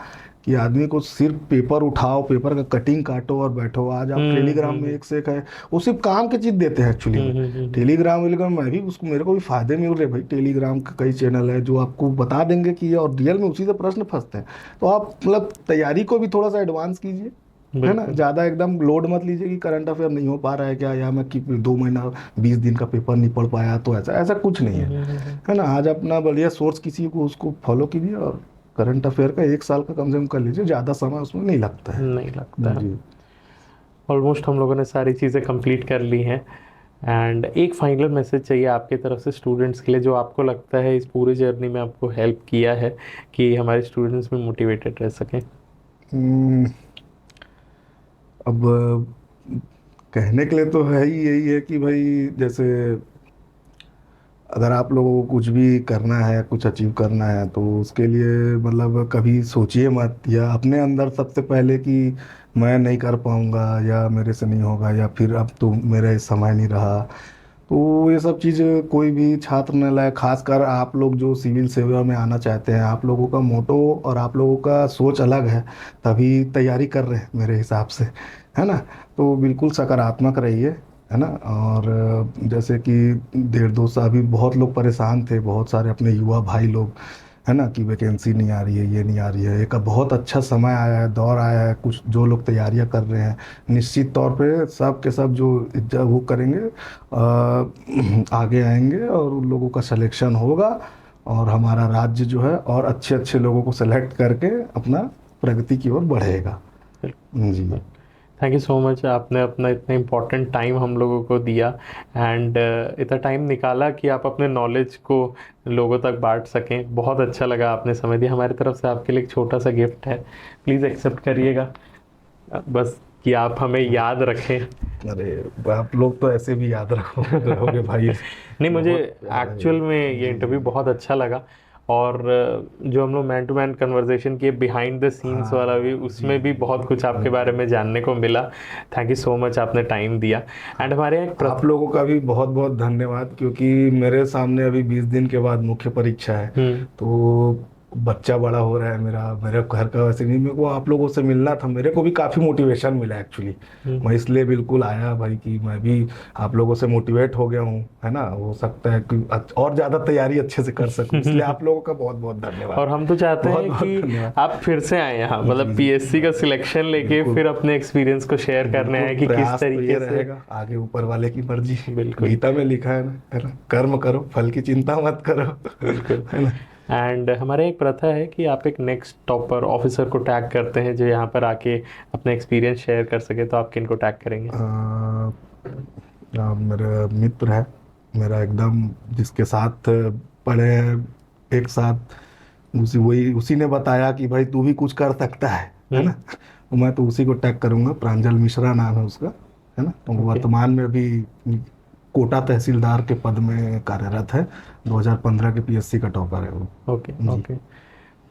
कि आदमी को सिर्फ पेपर उठाओ, पेपर का कटिंग काटो और बैठो। आज आप टेलीग्राम में एक से एक है, वो सिर्फ काम की चीज़ देते हैं एक्चुअली में। टेलीग्राम मैं भी उसको, मेरे को भी फायदे मिल रहे भाई। टेलीग्राम के कई चैनल है जो आपको बता देंगे कि ये, और रियल में उसी से प्रश्न फंसते हैं। तो आप मतलब तैयारी को भी थोड़ा सा एडवांस कीजिए, है ना। ज़्यादा एकदम लोड मत लीजिए कि करंट अफेयर नहीं हो पा रहा है क्या, या मैं कि 2 महीना 20 दिन का पेपर नहीं पढ़ पाया, तो ऐसा ऐसा कुछ नहीं है ना। आज अपना बढ़िया सोर्स किसी को उसको फॉलो कीजिए, और करंट अफेयर का 1 साल का कम से कम कर लीजिए, ज़्यादा समय उसमें नहीं लगता है। नहीं लगता है। जी। ऑलमोस्ट हम लोगों ने सारी चीज़ें कंप्लीट कर ली हैं। एंड एक फाइनल मैसेज चाहिए आपकी तरफ से स्टूडेंट्स के लिए, जो आपको लगता है इस पूरे जर्नी में आपको हेल्प किया है कि हमारे स्टूडेंट्स भी मोटिवेटेड रह सकें। हम्म, अब कहने के लिए तो है ही, यही है कि भाई जैसे अगर आप लोगों को कुछ भी करना है, कुछ अचीव करना है, तो उसके लिए मतलब कभी सोचिए मत, या अपने अंदर सबसे पहले कि मैं नहीं कर पाऊंगा, या मेरे से नहीं होगा, या फिर अब तो मेरा समय नहीं रहा। तो ये सब चीज़ कोई भी छात्र न लाए, खासकर आप लोग जो सिविल सेवा में आना चाहते हैं। आप लोगों का मोटो और आप लोगों का सोच अलग है, तभी तैयारी कर रहे हैं मेरे हिसाब से, है ना। तो बिल्कुल सकारात्मक रहिए, है ना। और जैसे कि 1.5-2 साल अभी बहुत लोग परेशान थे, बहुत सारे अपने युवा भाई लोग, है ना, कि वैकेंसी नहीं आ रही है, ये नहीं आ रही है। एक बहुत अच्छा समय आया है, दौर आया है, कुछ जो लोग तैयारियां कर रहे हैं, निश्चित तौर पे सब के सब जो वो करेंगे, आगे आएंगे, और उन लोगों का सिलेक्शन होगा, और हमारा राज्य जो है और अच्छे अच्छे लोगों को सेलेक्ट करके अपना प्रगति की ओर बढ़ेगा। जी, थैंक यू सो मच, आपने अपना इतना इम्पोर्टेंट टाइम हम लोगों को दिया, एंड इतना टाइम निकाला कि आप अपने नॉलेज को लोगों तक बांट सकें। बहुत अच्छा लगा आपने समय दिया। हमारी तरफ से आपके लिए एक छोटा सा गिफ्ट है, प्लीज़ एक्सेप्ट करिएगा, बस कि आप हमें याद रखें। अरे आप लोग तो ऐसे भी याद रखोगे भाई। नहीं, मुझे बहुत एक्चुअल में ये इंटरव्यू बहुत अच्छा लगा, और जो हम लोग मैन टू मैन कन्वर्सेशन किए बिहाइंड द सीन्स वाला भी, उसमें भी बहुत कुछ आपके बारे में जानने को मिला। थैंक यू सो मच, आपने टाइम दिया। एंड हमारे एक आप लोगों का भी बहुत बहुत धन्यवाद, क्योंकि मेरे सामने अभी 20 दिन के बाद मुख्य परीक्षा है। तो बच्चा बड़ा हो रहा है मेरा, मेरे घर का वैसे नहीं, मेरे को आप लोगों से मिलना था, मेरे को भी काफ़ी मोटिवेशन मिला एक्चुअली। मैं इसलिए बिल्कुल आया भाई कि मैं भी आप लोगों से मोटिवेट हो गया हूँ, है ना। हो सकता है कि और ज़्यादा तैयारी अच्छे से कर सकूँ, इसलिए आप लोगों का बहुत बहुत धन्यवाद। और हम तो चाहते हैं बहुत कि धन्यवाद। आप फिर से आए यहाँ, मतलब पीएससी का सिलेक्शन लेके फिर अपने एक्सपीरियंस को शेयर करने आए कि किस प्रयास तो ये तरीके से। रहेगा, आगे ऊपर वाले की मर्जी। बिल्कुल। गीता में लिखा है ना, कर्म करो, फल की चिंता मत करो। बिल्कुल। है ना। एंड हमारे एक प्रथा है कि आप एक नेक्स्ट टॉपर ऑफिसर को टैग करते हैं जो यहाँ पर आके अपना एक्सपीरियंस शेयर कर सके, तो आप किन को टैग करेंगे? मेरा मित्र है, मेरा एकदम, जिसके साथ पढ़े हैं एक साथ, उसी ने बताया कि भाई तू भी कुछ कर सकता है ना। तो मैं तो उसी को टैग करूंगा। प्रांजल मिश्रा नाम है उसका, है ना। तो वर्तमान में अभी कोटा तहसीलदार के पद में कार्यरत है, 2015 के पीएससी का टॉपर है वो। ओके।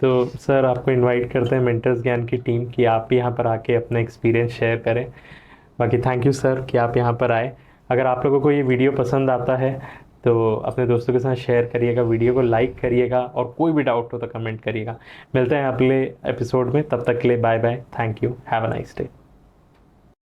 तो सर, आपको इनवाइट करते हैं मेंटर्स ज्ञान की टीम कि आप यहाँ पर आके अपना एक्सपीरियंस शेयर करें। बाकी थैंक यू सर कि आप यहाँ पर आए। अगर आप लोगों को ये वीडियो पसंद आता है तो अपने दोस्तों के साथ शेयर करिएगा, वीडियो को लाइक करिएगा, और कोई भी डाउट हो तो कमेंट करिएगा। मिलते हैं अगले एपिसोड में, तब तक के लिए bye bye, thank you, have a nice day.